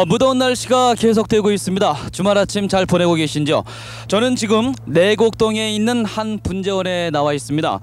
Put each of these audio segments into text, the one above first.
무더운 날씨가 계속되고 있습니다. 주말 아침 잘 보내고 계신지요? 저는 지금 내곡동에 있는 한 분재원에 나와 있습니다.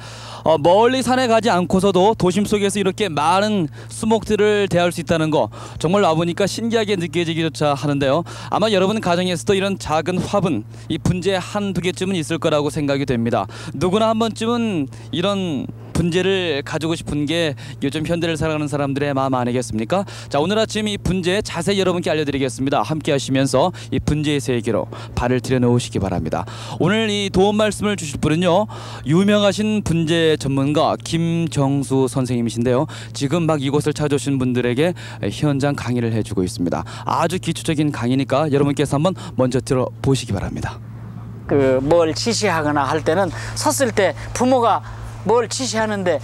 멀리 산에 가지 않고서도 도심 속에서 이렇게 많은 수목들을 대할 수 있다는 거 정말 와보니까 신기하게 느껴지기조차 하는데요. 아마 여러분 가정에서도 이런 작은 화분, 이 분재 한두 개쯤은 있을 거라고 생각이 됩니다. 누구나 한 번쯤은 이런 분재를 가지고 싶은 게 요즘 현대를 살아가는 사람들의 마음 아니겠습니까? 자, 오늘 아침 이 분재 자세히 여러분께 알려드리겠습니다. 함께 하시면서 이 분재의 세계로 발을 들여놓으시기 바랍니다. 오늘 이 도움 말씀을 주실 분은요, 유명하신 분재 전문가 김정수 선생님이신데요. 지금 막 이곳을 찾아오신 분들에게 현장 강의를 해주고 있습니다. 아주 기초적인 강의니까 여러분께서 한번 먼저 들어보시기 바랍니다. 뭘 지시하거나 할 때는 섰을 때 부모가 뭘 지시하는데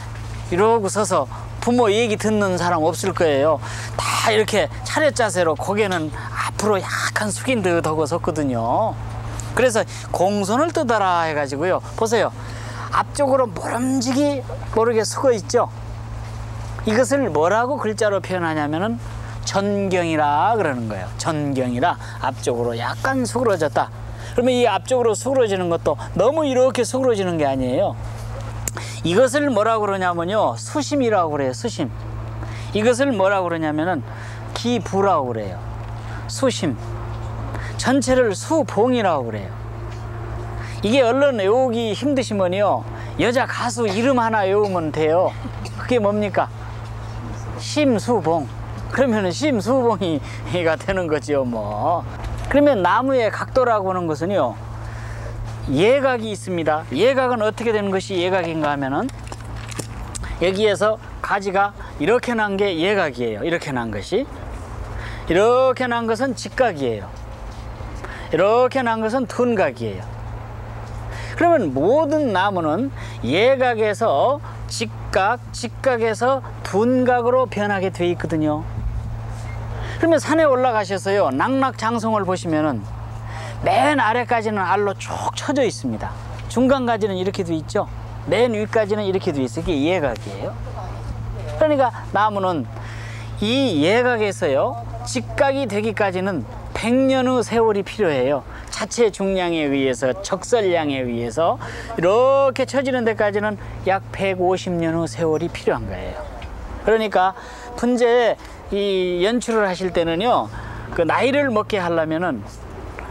이러고 서서 부모 얘기 듣는 사람 없을 거예요. 다 이렇게 차렷 자세로 고개는 앞으로 약간 숙인 듯 하고 섰거든요. 그래서 공손을 뜨더라 해가지고요. 보세요. 앞쪽으로 모름지기 모르게 서고 있죠. 이것을 뭐라고 글자로 표현하냐면은 전경이라 그러는 거예요. 전경이라 앞쪽으로 약간 수그러졌다. 그러면 이 앞쪽으로 수그러지는 것도 너무 이렇게 수그러지는 게 아니에요. 이것을 뭐라고 그러냐면요, 수심이라고 그래요. 수심. 이것을 뭐라고 그러냐면은 기부라고 그래요. 수심. 전체를 수봉이라고 그래요. 이게 얼른 외우기 힘드시면요, 여자 가수 이름 하나 외우면 돼요. 그게 뭡니까? 심수봉. 그러면은 심수봉이가 되는 거죠, 뭐. 그러면 나무의 각도라고 하는 것은요, 예각이 있습니다. 예각은 어떻게 되는 것이 예각인가 하면은, 여기에서 가지가 이렇게 난 게 예각이에요. 이렇게 난 것이. 이렇게 난 것은 직각이에요. 이렇게 난 것은 둔각이에요. 그러면 모든 나무는 예각에서 직각, 직각에서 둔각으로 변하게 돼 있거든요. 그러면 산에 올라가셔서요, 낙낙장성을 보시면은 맨 아래까지는 알로 쭉 쳐져 있습니다. 중간까지는 이렇게 돼 있죠. 맨 위까지는 이렇게 돼 있어요. 이게 예각이에요. 그러니까 나무는 이 예각에서요, 직각이 되기까지는 100년의 세월이 필요해요. 자체 중량에 의해서, 적설량에 의해서 이렇게 쳐지는 데까지는 약 150년의 세월이 필요한 거예요. 그러니까 분재 이 연출을 하실 때는요, 그 나이를 먹게 하려면은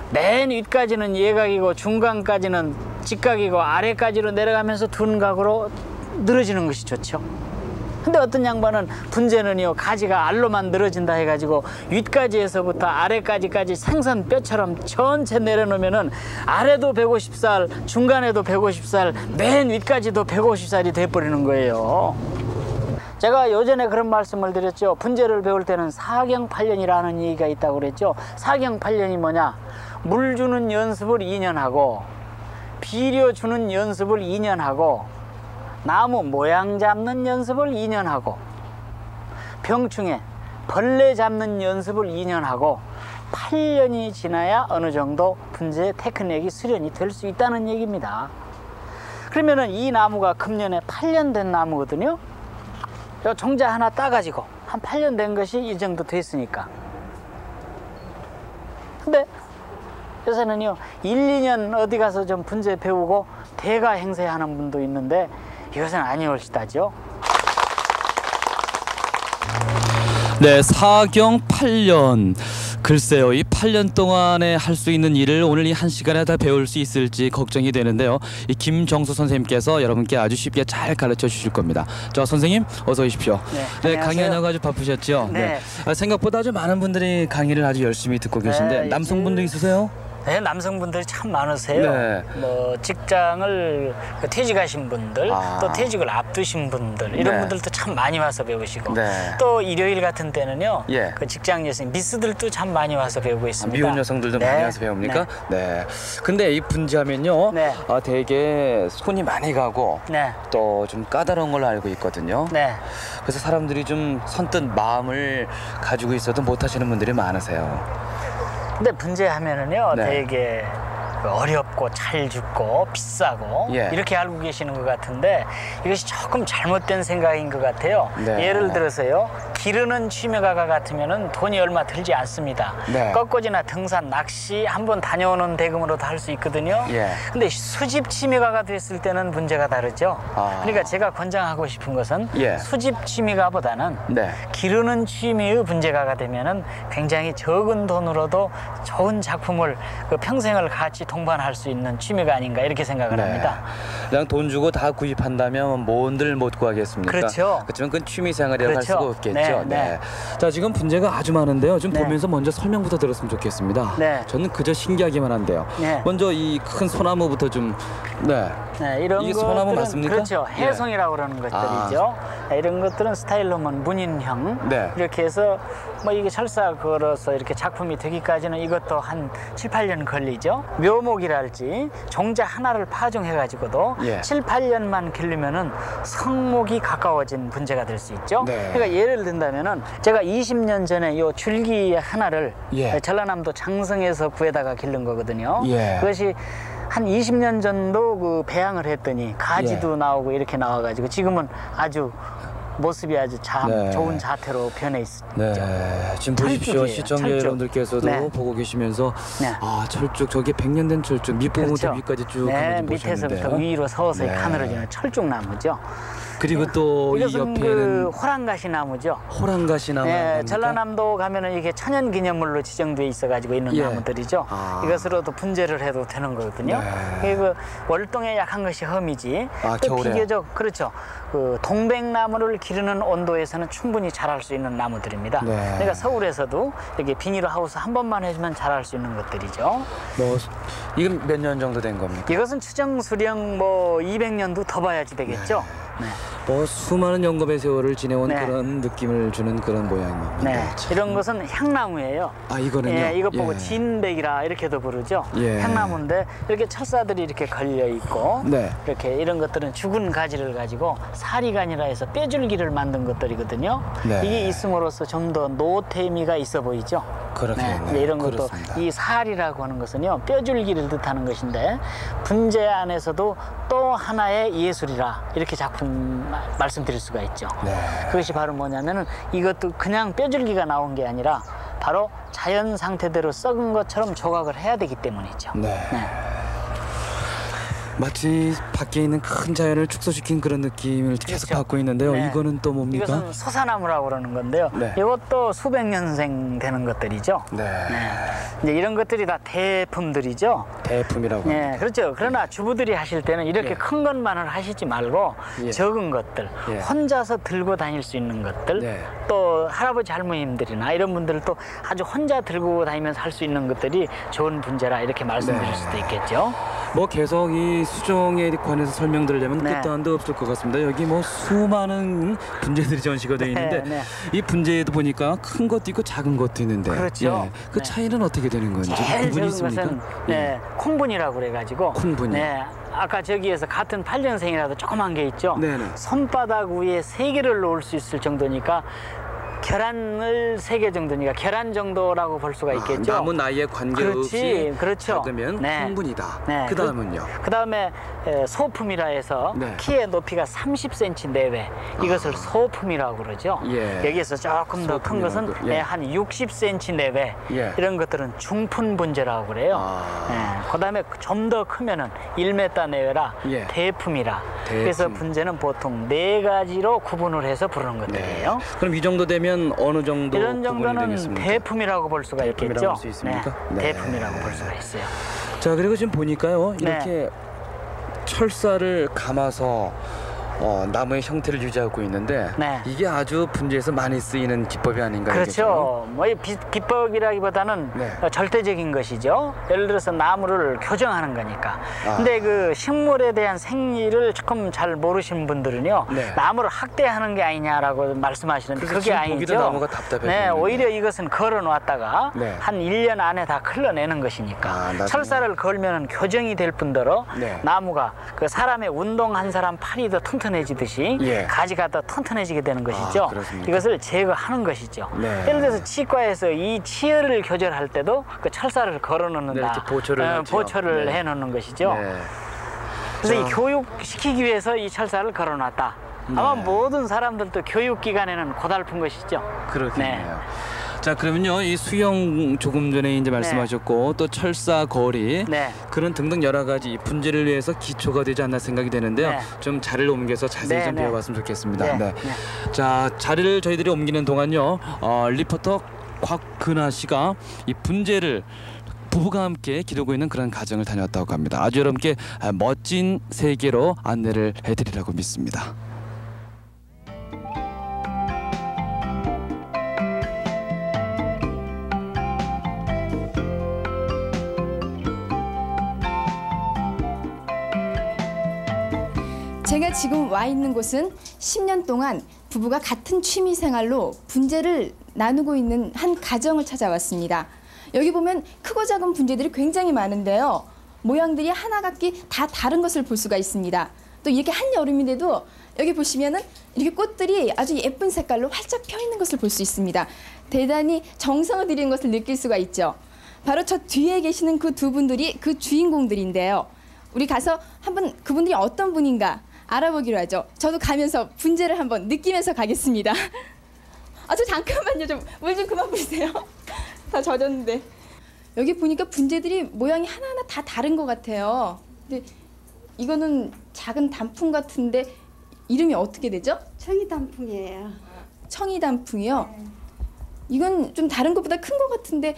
맨 윗까지는 예각이고 중간까지는 직각이고 아래까지로 내려가면서 둔각으로 늘어지는 것이 좋죠. 근데 어떤 양반은 분재는요, 가지가 알로만 늘어진다 해가지고 윗가지에서부터 아래까지까지 생선뼈처럼 전체 내려놓으면은 아래도 150살, 중간에도 150살, 맨 윗가지도 150살이 돼버리는 거예요. 제가 요전에 그런 말씀을 드렸죠. 분재를 배울 때는 사경팔년이라는 얘기가 있다고 그랬죠. 사경팔년이 뭐냐? 물 주는 연습을 2년 하고, 비료 주는 연습을 2년 하고, 나무 모양 잡는 연습을 2년 하고, 병충해 벌레 잡는 연습을 2년 하고, 8년이 지나야 어느 정도 분재 테크닉이 수련이 될 수 있다는 얘기입니다. 그러면은 이 나무가 금년에 8년 된 나무거든요. 요 종자 하나 따가지고 한 8년 된 것이 이 정도 됐으니까. 근데 요새는요, 1, 2년 어디 가서 좀 분재 배우고 대가 행세하는 분도 있는데 이것은 아니올시다죠. 네, 사경 8년. 글쎄요, 이 8년 동안에 할 수 있는 일을 오늘 이 1시간에 다 배울 수 있을지 걱정이 되는데요. 이 김정수 선생님께서 여러분께 아주 쉽게 잘 가르쳐 주실 겁니다. 저 선생님 어서 오십시오. 네, 강의하느라고 아주 바쁘셨죠? 네. 생각보다 아주 많은 분들이 강의를 아주 열심히 듣고 계신데 남성분도 있으세요? 네, 남성분들이 참 많으세요. 네. 뭐 직장을 퇴직하신 분들, 또 퇴직을 앞두신 분들, 이런 분들도 참 많이 와서 배우시고, 또 일요일 같은 때는요, 그 직장 여성 미스들도 참 많이 와서 배우고 있습니다. 미혼 여성들도 많이 와서 배웁니까? 네. 근데 이 분재하면요, 되게 손이 많이 가고 또 좀 까다로운 걸로 알고 있거든요. 그래서 사람들이 좀 선뜻 마음을 가지고 있어도 못 하시는 분들이 많으세요. 근데 분재하면은요, 되게 어렵고 잘 죽고 비싸고 이렇게 알고 계시는 것 같은데 이것이 조금 잘못된 생각인 것 같아요. 예를 들어서요, 기르는 취미가가 같으면은 돈이 얼마 들지 않습니다. 네. 꺾꽂이나 등산, 낚시 한번 다녀오는 대금으로도 할 수 있거든요. 예. 근데 수집 취미가가 됐을 때는 문제가 다르죠. 아. 그러니까 제가 권장하고 싶은 것은 예. 수집 취미가보다는 네. 기르는 취미의 분재가가 되면은 굉장히 적은 돈으로도 좋은 작품을 그 평생을 같이 동반할 수 있는 취미가 아닌가 이렇게 생각을 합니다. 그냥 돈 주고 다 구입한다면 뭔들 못 구하겠습니까? 그렇죠. 그렇지만 그건 취미 생활이라 할 그렇죠. 수가 없겠죠. 네, 네. 자, 지금 분재가 아주 많은데요. 좀 네. 보면서 먼저 설명부터 들었으면 좋겠습니다. 네. 저는 그저 신기하기만 한데요. 네. 먼저 이 큰 소나무부터 좀 네. 네, 이런 이게 것들은 소나무 맞습니까? 그렇죠. 해송이라고 그러는 것들이죠. 네, 이런 것들은 스타일로 보면 문인형 네. 이렇게 해서 뭐 이게 철사 걸어서 이렇게 작품이 되기까지는 이것도 한 7, 8년 걸리죠. 묘목이랄지 종자 하나를 파종해 가지고도 예. 7, 8년만 길르면은 성목이 가까워진 분재가 될 수 있죠. 네. 그러니까 예를 든다면은 제가 20년 전에 요 줄기 하나를 예. 전라남도 장성에서 구해다가 기른 거거든요. 예. 그것이 한 20년 전도 그 배양을 했더니 가지도 예. 나오고 이렇게 나와가지고 지금은 아주 모습이 아주 참 네. 좋은 자태로 변해 있죠. 네, 지금 보십시오. 철쭉이에요, 시청자 철쭉. 여러분들께서도 네. 보고 계시면서 네. 아, 철쭉 저게 100년 된 철쭉 밑부분부터 위까지 쭉 네, 한번 좀 밑에서부터 보셨는데요. 위로 서서히 네. 가늘어지는 철쭉나무죠. 그리고 또 이 이것은 그 옆에는 호랑가시 나무죠. 호랑가시 나무 네, 아닙니까? 전라남도 가면은 이게 천연기념물로 지정돼 있어가지고 있는 예. 나무들이죠. 아. 이것으로도 분재를 해도 되는 거거든요. 네. 그 월동에 약한 것이 험이지. 아, 또 겨울에. 비교적 그렇죠. 그 동백나무를 기르는 온도에서는 충분히 자랄 수 있는 나무들입니다. 네. 그러니까 서울에서도 이렇게 비닐 하우스 한 번만 해주면 자랄 수 있는 것들이죠. 뭐 이건 몇 년 정도 된 겁니까? 이것은 추정 수령 뭐 200년도 더 봐야지 되겠죠. 네. 뭐 수많은 영겁의 세월을 지내온 네. 그런 느낌을 주는 그런 모양입니다. 네. 참. 이런 것은 향나무예요. 아, 이거는요? 예, 이것 보고 예. 진백이라 이렇게도 부르죠. 예. 향나무인데 이렇게 철사들이 이렇게 걸려 있고 네. 이렇게 이런 것들은 죽은 가지를 가지고 사리간이라 해서 뼈줄기를 만든 것들이거든요. 네. 이게 있음으로써 좀 더 노태미가 있어 보이죠. 그렇겠네요. 이제 이런 것도 그렇습니다. 이 살이라고 하는 것은요 뼈줄기를 뜻하는 것인데 분재 안에서도 또 하나의 예술이라 이렇게 작품 말씀드릴 수가 있죠. 네. 그것이 바로 뭐냐면은 이것도 그냥 뼈줄기가 나온 게 아니라 바로 자연 상태대로 썩은 것처럼 조각을 해야 되기 때문이죠. 네. 마치 밖에 있는 큰 자연을 축소시킨 그런 느낌을 계속 그렇죠. 받고 있는데요. 네. 이거는 또 뭡니까? 이것은 소사나무라고 그러는 건데요. 네. 이것도 수백 년생 되는 것들이죠. 네. 이제 이런 것들이 다 대품들이죠. 대품이라고 예, 합니다. 그렇죠. 그러나 주부들이 하실 때는 이렇게 예. 큰 것만을 하시지 말고 예. 적은 것들, 예. 혼자서 들고 다닐 수 있는 것들, 네. 또 할아버지 할머님들이나 이런 분들도 아주 혼자 들고 다니면서 할 수 있는 것들이 좋은 분재라 이렇게 말씀드릴 네. 수도 있겠죠. 뭐 계속 이 수종에 관해서 설명드리려면 네. 끝도 한도 없을 것 같습니다. 여기 뭐 수많은 분재들이 전시가 되어 있는데 네. 이 분재에도 보니까 큰 것도 있고 작은 것도 있는데 그렇죠. 그 네. 차이는 어떻게 되는 건지 제일 구분이 적은 있습니까? 것은 예. 네, 콩분이라고 그래가지고 콩분이요? 네, 아까 저기에서 같은 8년생이라도 조그만 게 있죠. 네네. 손바닥 위에 3개를 놓을 수 있을 정도니까 계란을 3개 정도니까 계란 정도라고 볼 수가 있겠죠. 남은 나이에 관계없이 그렇죠. 작으면 네. 콩분이다. 네. 그 다음은요? 그다음에 소품이라 해서 네. 키의 높이가 30cm 내외 이것을 소품이라고 그러죠. 예. 여기에서 조금 더 큰 것은 소품이라고, 예. 한 60cm 내외 예. 이런 것들은 중품 분재라고 그래요. 아. 그다음에 좀 더 크면은 1m 내외라 예. 대품이라. 대품. 그래서 분재는 보통 4가지로 구분을 해서 부르는 것들이에요. 그럼 이 정도 되면 어느 정도 이런 구분이 정도는 되겠습니까? 대품이라고 볼 수가 대품이라고 있겠죠. 볼 수 있습니까? 네. 대품이라고 볼 수가 있어요. 자, 그리고 지금 보니까요 네. 이렇게 철사를 감아서 나무의 형태를 유지하고 있는데 네. 이게 아주 분재에서 많이 쓰이는 기법이 아닌가요? 그렇죠. 뭐 이 비법이라기보다는 네. 절대적인 것이죠. 예를 들어서 나무를 교정하는 거니까. 아. 근데 그 식물에 대한 생리를 조금 잘 모르시는 분들은요. 네. 나무를 학대하는 게 아니냐라고 말씀하시는데 그래서 그게 지금 아니죠. 보기도 나무가 답답해 네, 보이는데. 오히려 이것은 걸어 놨다가 네. 한 1년 안에 다 클러내는 것이니까. 아, 나중에. 철사를 걸면 교정이 될 뿐더러 네. 나무가 그 사람의 운동한 사람 팔이 더 튼튼해지듯이 예. 가지가 더 튼튼해지게 되는 것이죠. 그렇습니까? 이것을 제거하는 것이죠. 네. 예를 들어서 치과에서 이 치열을 교절할 때도 그 철사를 걸어 놓는다. 네, 이렇게 보초를 하죠. 보초를 네. 해 놓는 것이죠. 네. 그래서 자. 이 교육시키기 위해서 이 철사를 걸어 놨다. 아마 네. 모든 사람들도 교육기관에는 고달픈 것이죠. 그렇겠네요. 네. 자, 그러면요, 이 수영 조금 전에 이제 말씀하셨고 또 철사 거리 네. 그런 등등 여러 가지 분재를 위해서 기초가 되지 않나 생각이 되는데요. 네. 좀 자리를 옮겨서 자세히 네, 좀 네. 배워봤으면 좋겠습니다. 네, 자, 자리를 저희들이 옮기는 동안요, 리포터 곽근아 씨가 이 분재를 부부가 함께 기르고 있는 그런 가정을 다녀왔다고 합니다. 아주 여러분께 멋진 세계로 안내를 해드리라고 믿습니다. 제가 지금 와 있는 곳은 10년 동안 부부가 같은 취미 생활로 분재를 나누고 있는 한 가정을 찾아왔습니다. 여기 보면 크고 작은 분재들이 굉장히 많은데요. 모양들이 하나같이 다 다른 것을 볼 수가 있습니다. 또 이렇게 한여름인데도 여기 보시면은 이렇게 꽃들이 아주 예쁜 색깔로 활짝 펴 있는 것을 볼 수 있습니다. 대단히 정성을 들이는 것을 느낄 수가 있죠. 바로 저 뒤에 계시는 그 두 분들이 그 주인공들인데요. 우리 가서 한번 그분들이 어떤 분인가 알아보기로 하죠. 저도 가면서 분재를 한번 느끼면서 가겠습니다. 아, 저 잠깐만요. 좀 물 좀 그만 부으세요. 다 젖었는데. 여기 보니까 분재들이 모양이 하나하나 다 다른 것 같아요. 근데 이거는 작은 단풍 같은데 이름이 어떻게 되죠? 청이단풍이에요. 청이단풍이요? 이건 좀 다른 것보다 큰 것 같은데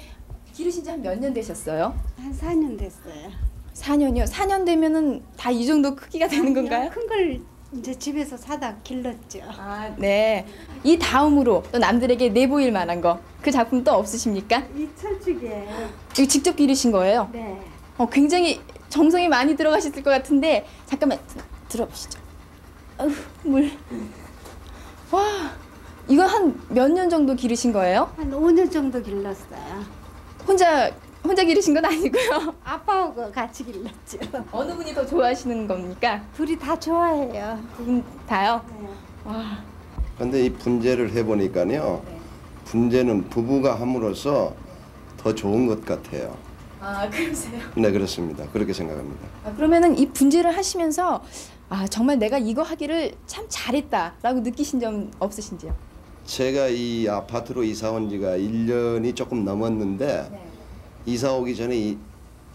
기르신 지 한 몇 년 되셨어요? 한 4년 됐어요. 4년이요? 4년 되면은 다 이 정도 크기가 되는 건가요? 큰 걸 이제 집에서 사다 길렀죠. 아, 네. 이 다음으로 또 남들에게 내보일 만한 거 그 작품 또 없으십니까? 이 철쭉이에요. 이거 직접 기르신 거예요? 네. 굉장히 정성이 많이 들어가셨을 것 같은데 잠깐만 들어보시죠. 어휴, 물. 와, 이거 한 몇 년 정도 기르신 거예요? 한 5년 정도 길렀어요. 혼자 기르신 건 아니고요. 아빠하고 같이 길렀죠. 어느 분이 더 좋아하시는 겁니까? 둘이 다 좋아해요. 두 분 다요? 네. 와, 근데 이 분재를 해보니까요. 분재는 부부가 함으로써 더 좋은 것 같아요. 아, 그러세요? 네, 그렇습니다. 그렇게 생각합니다. 그러면은 이 분재를 하시면서 정말 내가 이거 하기를 참 잘했다라고 느끼신 점 없으신지요? 제가 이 아파트로 이사 온 지가 1년이 조금 넘었는데 이사 오기 전에 이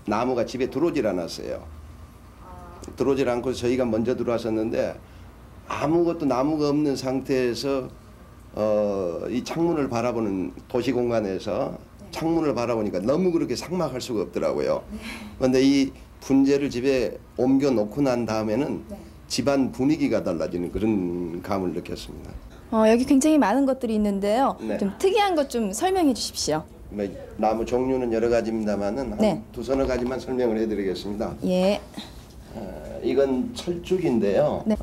나무가 집에 들어오질 않았어요. 들어오질 않고 저희가 먼저 들어왔었는데 아무것도 나무가 없는 상태에서 이 창문을 바라보는 도시 공간에서 창문을 바라보니까 너무 그렇게 삭막할 수가 없더라고요. 그런데 이 분재를 집에 옮겨 놓고 난 다음에는 집안 분위기가 달라지는 그런 감을 느꼈습니다. 여기 굉장히 많은 것들이 있는데요. 네. 좀 특이한 것 좀 설명해 주십시오. 뭐 나무 종류는 여러 가지입니다만은 네. 한 두서너 가지만 설명을 해드리겠습니다. 예. 이건 철쭉인데요. 네.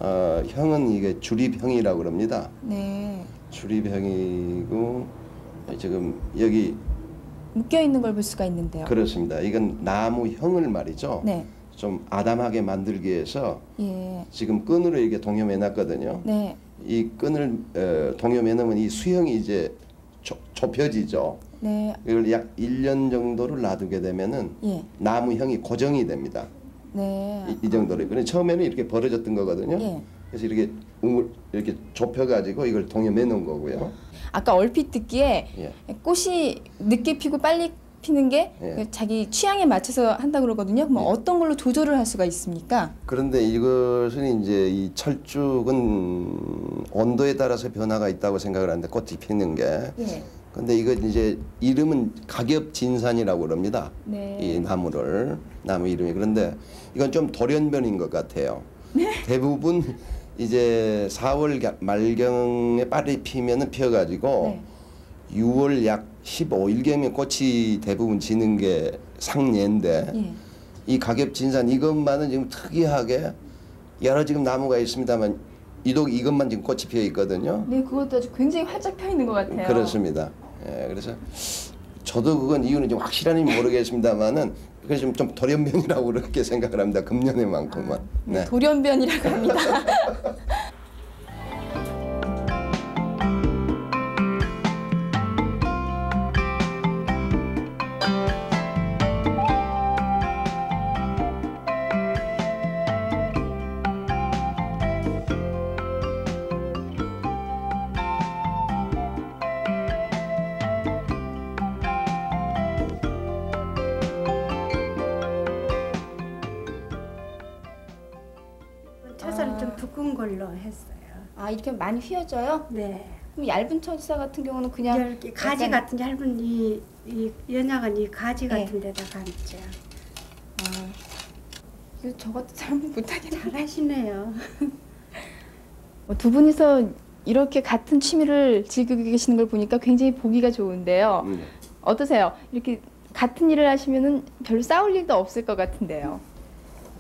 형은 이게 주립형이라고 그럽니다. 네. 주립형이고 지금 여기 묶여 있는 걸 볼 수가 있는데요. 그렇습니다. 이건 나무형을 말이죠. 네. 좀 아담하게 만들기 위해서 예. 지금 끈으로 이렇게 동여매 놨거든요. 네. 이 끈을 동여매 놓으면 이 수형이 이제 좁혀지죠. 네. 이걸 약 1년 정도를 놔두게 되면은 예. 나무형이 고정이 됩니다. 네. 이 정도로. 근데 처음에는 이렇게 벌어졌던 거거든요. 예. 그래서 이렇게 좁혀가지고 이걸 동여매 놓은 거고요. 아까 얼핏 듣기에 예. 꽃이 늦게 피고 빨리 피는 게 예. 자기 취향에 맞춰서 한다 그러거든요. 그럼 예. 어떤 걸로 조절을 할 수가 있습니까? 그런데 이것은 이제 이 철쭉은 온도에 따라서 변화가 있다고 생각을 하는데 꽃이 피는 게. 예. 근데 이거 이제 이름은 가겹진산이라고 그럽니다. 네. 이 나무 이름이. 그런데 이건 좀 돌연변인 것 같아요. 대부분 이제 4월 말경에 빨리 피면은 피어가지고 네. 6월 약 15일경에 꽃이 대부분 지는 게 상례인데 예. 이 가겹진산 이것만은 지금 특이하게 여러 지금 나무가 있습니다만 유독 이것만 지금 꽃이 피어 있거든요. 네, 그것도 아주 굉장히 활짝 펴 있는 것 같아요. 그렇습니다. 예, 그래서 저도 그건 이유는 좀 확실한지 모르겠습니다만은 그래서 좀 돌연변이라고 그렇게 생각을 합니다. 금년에만큼은. 네. 돌연변이라고 합니다. 얇은 걸로 했어요. 아, 이렇게 많이 휘어져요? 네. 그럼 얇은 철사 같은 경우는 그냥 이렇게 가지 약간- 같은 얇은 이 연약한 이 가지 네. 같은 데다 감죠. 아, 이거 저 같은 사람은 못하겠네. 잘하시네요. 두 분이서 이렇게 같은 취미를 즐기고 계시는 걸 보니까 굉장히 보기가 좋은데요. 어떠세요? 이렇게 같은 일을 하시면은 별로 싸울 일도 없을 것 같은데요.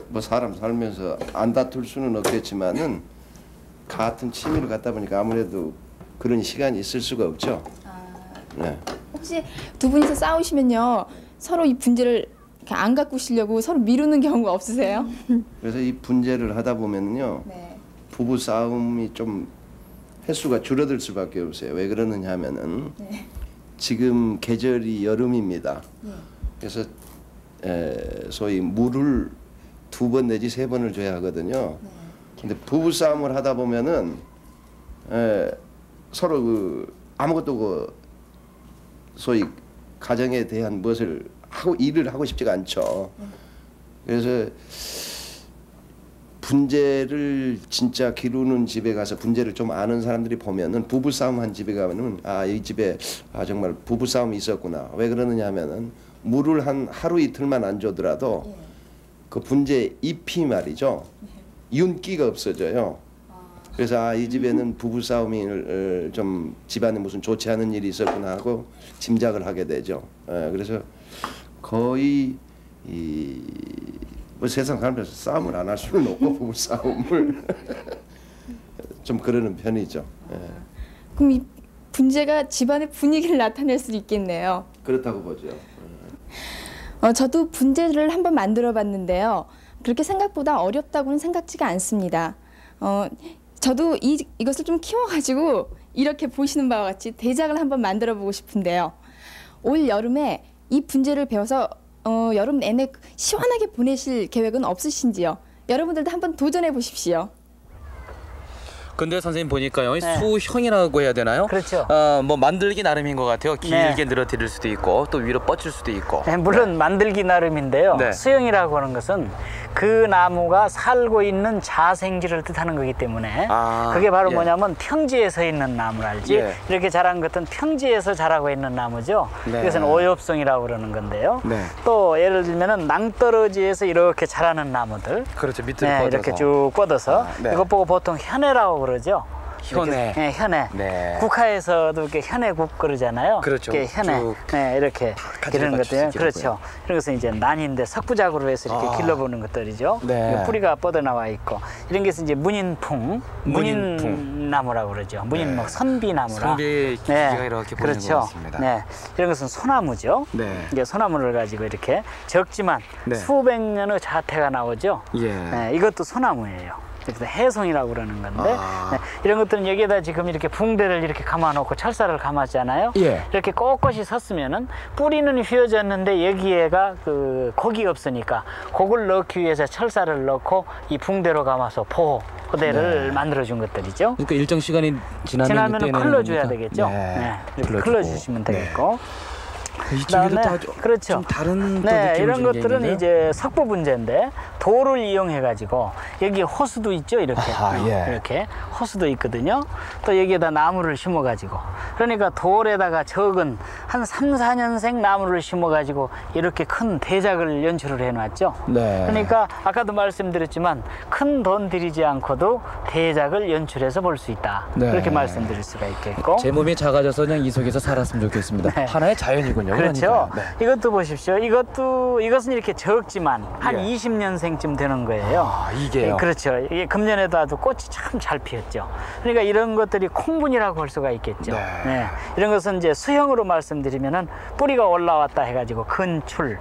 뭐 사람 살면서 안 다툴 수는 없겠지만은 같은 취미를 갖다 보니까 아무래도 그런 시간이 있을 수가 없죠. 네. 혹시 두 분이서 싸우시면요, 서로 이 분재를 이렇게 안 가꾸시려고 서로 미루는 경우가 없으세요? 그래서 이 분재를 하다 보면은요, 네. 부부 싸움이 좀 횟수가 줄어들 수밖에 없어요. 왜 그러느냐 하면은 네. 지금 계절이 여름입니다. 그래서 소위 물을 2번 내지 3번을 줘야 하거든요. 근데 부부 싸움을 하다 보면은 서로 그 아무것도 그 소위 가정에 대한 무엇을 하고 일을 하고 싶지가 않죠. 그래서 분재를 진짜 기르는 집에 가서 분재를 좀 아는 사람들이 보면은 부부 싸움 한 집에 가면은 아, 이 집에 정말 부부 싸움이 있었구나. 왜 그러느냐 하면은 물을 한 하루 이틀만 안 줘더라도 그 분재 잎이 말이죠. 윤기가 없어져요. 그래서 이 집에는 부부 싸움이 좀 집안에 무슨 좋지 않은 일이 있었구나 하고 짐작을 하게 되죠. 그래서 거의 뭐 세상 살면서 싸움을 안 할 수는 없고 부부 싸움을 좀 그러는 편이죠. 그럼 이 분재가 집안의 분위기를 나타낼 수도 있겠네요. 그렇다고 보죠. 저도 분재를 한번 만들어 봤는데요. 그렇게 생각보다 어렵다고는 생각지가 않습니다. 저도 이것을 좀 키워가지고 이렇게 보시는 바와 같이 대작을 한번 만들어 보고 싶은데요. 올 여름에 이 분재를 배워서 여름 내내 시원하게 보내실 계획은 없으신지요? 여러분들도 한번 도전해 보십시오. 근데 선생님 보니까요, 네. 수형이라고 해야 되나요? 그렇죠. 뭐 만들기 나름인 것 같아요. 길게 늘어뜨릴 수도 있고 또 위로 뻗칠 수도 있고. 네, 물론 만들기 나름인데요. 네. 수영이라고 하는 것은 그 나무가 살고 있는 자생지를 뜻하는 거기 때문에 그게 바로 예. 뭐냐면 평지에 서 있는 나무를 알지. 예. 이렇게 자란 것은 평지에서 자라고 있는 나무죠. 네. 이것은 오엽송이라고 그러는 건데요. 네. 또 예를 들면은 낭떠러지에서 이렇게 자라는 나무들, 그렇죠. 밑으로 네, 뻗어서. 이렇게 쭉 뻗어서 네. 이것 보고 보통 현해라고 그러죠. 현해. 네, 현해. 네. 국화에서도 이렇게 현해국 그러잖아요. 그렇죠. 이렇게 현해. 쭉 네, 이렇게 가지를 이런 맞출 수 것들. 있게 그렇죠. 이런 것은 이제 난인데 석부작으로 해서 이렇게 길러보는 것들이죠. 네. 이게 뿌리가 뻗어나와 있고 이런 것은 이제 문인풍, 문인나무라고 그러죠. 문인목, 선비나무라. 선비 기지가 이렇게 보이는 그렇죠. 것 같습니다. 네, 이런 것은 소나무죠. 네. 이게 소나무를 가지고 이렇게 적지만 네. 수백 년의 자태가 나오죠. 예. 네, 이것도 소나무예요. 그래서 해송이라고 그러는 건데 아. 네, 이런 것들은 여기에다 지금 이렇게 붕대를 이렇게 감아놓고 철사를 감았잖아요. 예. 이렇게 꼿꼿이 섰으면은 뿌리는 휘어졌는데 여기에가 그 곡이 없으니까 곡을 넣기 위해서 철사를 넣고 이 붕대로 감아서 포대를 만들어준 것들이죠. 그러니까 일정 시간이 지나면 지나면은 클러줘야 되겠죠. 네. 이렇게 클러주고. 클러주시면 되겠고. 이쪽에도 다 그렇죠. 좀 다른 또 네, 느낌을 이런 주는 게 것들은 있는데요? 이제 석부 분재인데 돌을 이용해 가지고 여기 호수도 있죠, 이렇게 예. 이렇게 호수도 있거든요. 또 여기에다 나무를 심어 가지고 그러니까 돌에다가 적은 한 3, 4년생 나무를 심어 가지고 이렇게 큰 대작을 연출을 해놨죠. 네. 그러니까 아까도 말씀드렸지만 큰 돈 들이지 않고도 대작을 연출해서 볼 수 있다. 네. 그렇게 말씀드릴 수가 있겠고. 제 몸이 작아져서 그냥 이 속에서 살았으면 좋겠습니다. 네. 하나의 자연이군요. 그렇죠. 그러니까요. 네. 이것도 보십시오. 이것은 이렇게 적지만 한 예. 20년생쯤 되는 거예요. 아, 이게요? 예, 그렇죠. 이게 금년에도 아주 꽃이 참 잘 피었죠. 그러니까 이런 것들이 콩분이라고 할 수가 있겠죠. 네. 이런 것은 이제 수형으로 말씀드리면은 뿌리가 올라왔다 해가지고 근출,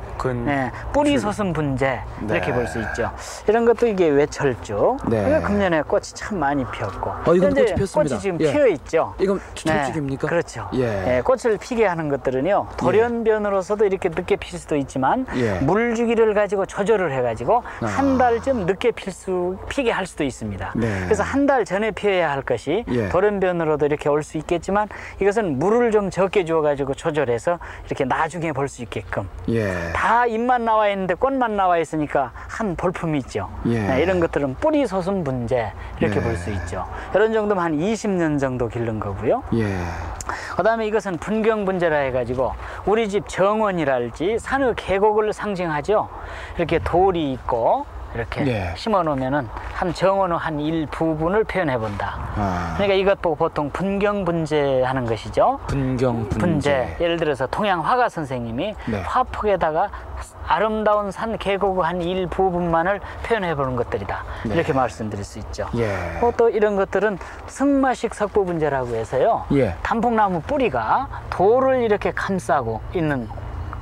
뿌리 솟은 분재 이렇게 볼 수 있죠. 이런 것도 이게 외철쭉. 네. 그러니까 금년에 꽃이 참 많이 피었고. 이건 현재 꽃이 폈습니다. 꽃이 지금 예. 피어 있죠. 이건 철쭉입니까? 그렇죠. 예. 꽃을 피게 하는 것들은요 돌연변으로서도 이렇게 늦게 필 수도 있지만 예. 물주기를 가지고 조절을 해가지고 한 달쯤 늦게 피게 할 수도 있습니다. 네. 그래서 한 달 전에 피워야 할 것이 예. 돌연변으로도 이렇게 올 수 있겠지만 이것은 물을 좀 적게 주어가지고 조절해서 이렇게 나중에 볼 수 있게끔 예. 다 잎만 나와 있는데 꽃만 나와 있으니까 한 볼품이 있죠. 예. 네, 이런 것들은 뿌리 솟은 분재 이렇게 네. 볼 수 있죠. 이런 정도면 한 20년 정도 기른 거고요. 예. 그다음에 이것은 분경분재라 해가지고 우리 집 정원이랄지 산의 계곡을 상징하죠. 이렇게 돌이 있고 이렇게 네. 심어 놓으면은 한 정원의 한 일부분을 표현해 본다. 아. 그러니까 이것 보고 보통 분경분재하는 것이죠. 분경분재. 예를 들어서 동양 화가 선생님이 네. 화폭에다가 아름다운 산 계곡의 한 일부분만을 표현해 보는 것들이다. 네. 이렇게 말씀드릴 수 있죠. 예. 또 이런 것들은 승마식 석부분재라고 해서요. 예. 단풍나무 뿌리가 돌을 이렇게 감싸고 있는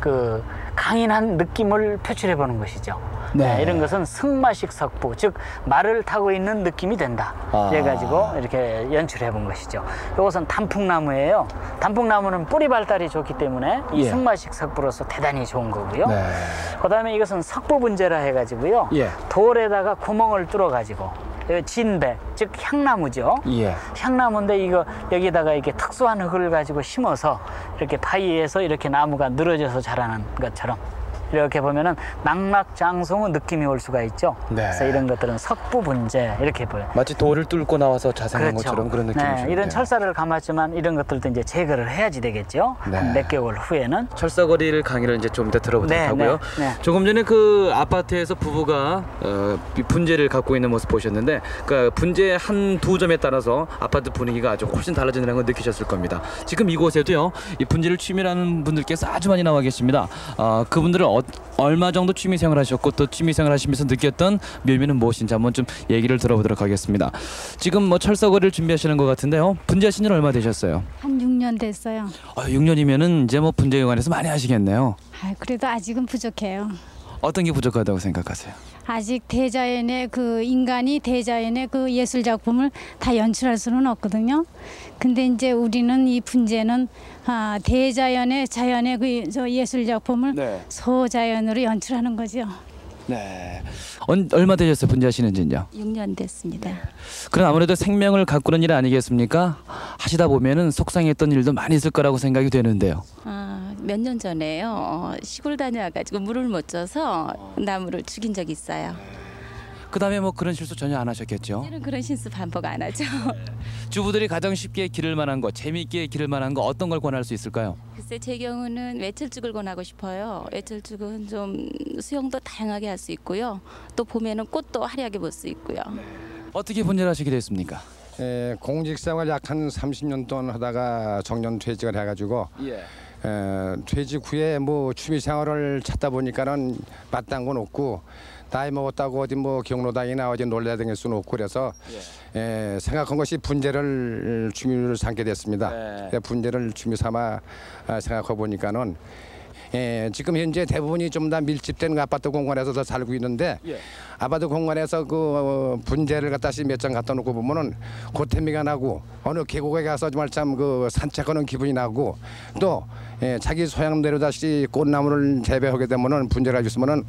그 강인한 느낌을 표출해 보는 것이죠. 네. 이런 것은 승마식 석부, 즉 말을 타고 있는 느낌이 된다. 아. 그래가지고 이렇게 연출해 본 것이죠. 이것은 단풍나무예요. 단풍나무는 뿌리 발달이 좋기 때문에 이 예. 승마식 석부로서 대단히 좋은 거고요. 네. 그다음에 이것은 석부분재라 해가지고요. 예. 돌에다가 구멍을 뚫어가지고 진배, 즉 향나무죠. 예. 향나무인데 이거 여기다가 이렇게 특수한 흙을 가지고 심어서 이렇게 바위에서 이렇게 나무가 늘어져서 자라는 것처럼 이렇게 보면은 낙낙장송의 느낌이 올 수가 있죠. 네. 그래서 이런 것들은 석부분재 이렇게 보여요. 마치 돌을 뚫고 나와서 자생한 것처럼 그런 느낌이 네, 드네요. 이런 철사를 감았지만 이런 것들도 이제 제거를 해야지 되겠죠. 네. 한 몇 개월 후에는. 철사거리를 강의를 이제 좀 이따 들어보도록 네, 하고요. 네, 네. 조금 전에 그 아파트에서 부부가 이 분재를 갖고 있는 모습 보셨는데 그 분재 한 두 점에 따라서 아파트 분위기가 아주 훨씬 달라지는 걸 느끼셨을 겁니다. 지금 이곳에도요, 이 분재를 취미라는 분들께서 아주 많이 나와 계십니다. 그분들은 얼마 정도 취미생활 하셨고 또 취미생활 하시면서 느꼈던 묘미는 무엇인지 한번 좀 얘기를 들어보도록 하겠습니다. 지금 뭐 철사거리를 준비하시는 것 같은데요. 분재하신 지 얼마 되셨어요? 한 6년 됐어요. 6년이면은 이제 뭐 분재에 관해서 많이 하시겠네요. 그래도 아직은 부족해요. 어떤 게 부족하다고 생각하세요? 아직 대자연의 그 인간이 대자연의 그 예술 작품을 다 연출할 수는 없거든요. 근데 이제 우리는 이 분재는 대자연의 자연의 그 저 예술 작품을 네. 소자연으로 연출하는 거죠. 네. 얼마 되셨어요? 분재하시는지요? 6년 됐습니다. 그럼 아무래도 생명을 가꾸는 일 아니겠습니까? 하시다 보면은 속상했던 일도 많이 있을 거라고 생각이 되는데요. 몇 년 전에요. 시골 다녀와가지고 물을 못 줘서 나무를 죽인 적이 있어요. 그다음에 뭐 그런 실수 전혀 안 하셨겠죠? 이제는 그런 실수 반복 안 하죠. 주부들이 가장 쉽게 기를 만한 거, 재미있게 기를 만한 거 어떤 걸 권할 수 있을까요? 글쎄 제 경우는 외철죽을 권하고 싶어요. 외철죽은 좀 수영도 다양하게 할 수 있고요. 또 봄에는 꽃도 화려하게 볼 수 있고요. 어떻게 분재를 하시게 됐습니까? 공직생활 약 한 30년 동안 하다가 정년 퇴직을 해가지고 예. 퇴직 후에 뭐 취미생활을 찾다 보니까는 마땅한 건 없고 나이 먹었다고 어디 뭐 경로당이나 어디 놀러 다닐 수는 없고 그래서 생각한 것이 분재를 취미를 삼게 됐습니다. 네. 분재를 취미 삼아 생각해 보니까는 지금 현재 대부분이 좀 다 밀집된 아파트 공간에서 더 살고 있는데 아파트 공간에서 그 분재를 갖다시 몇 장 갖다 놓고 보면은 고태미가 나고 어느 계곡에 가서 정말 참 그 산책하는 기분이 나고 또 자기 소양대로 다시 꽃나무를 재배하게 되면은 분재를 해줬으면은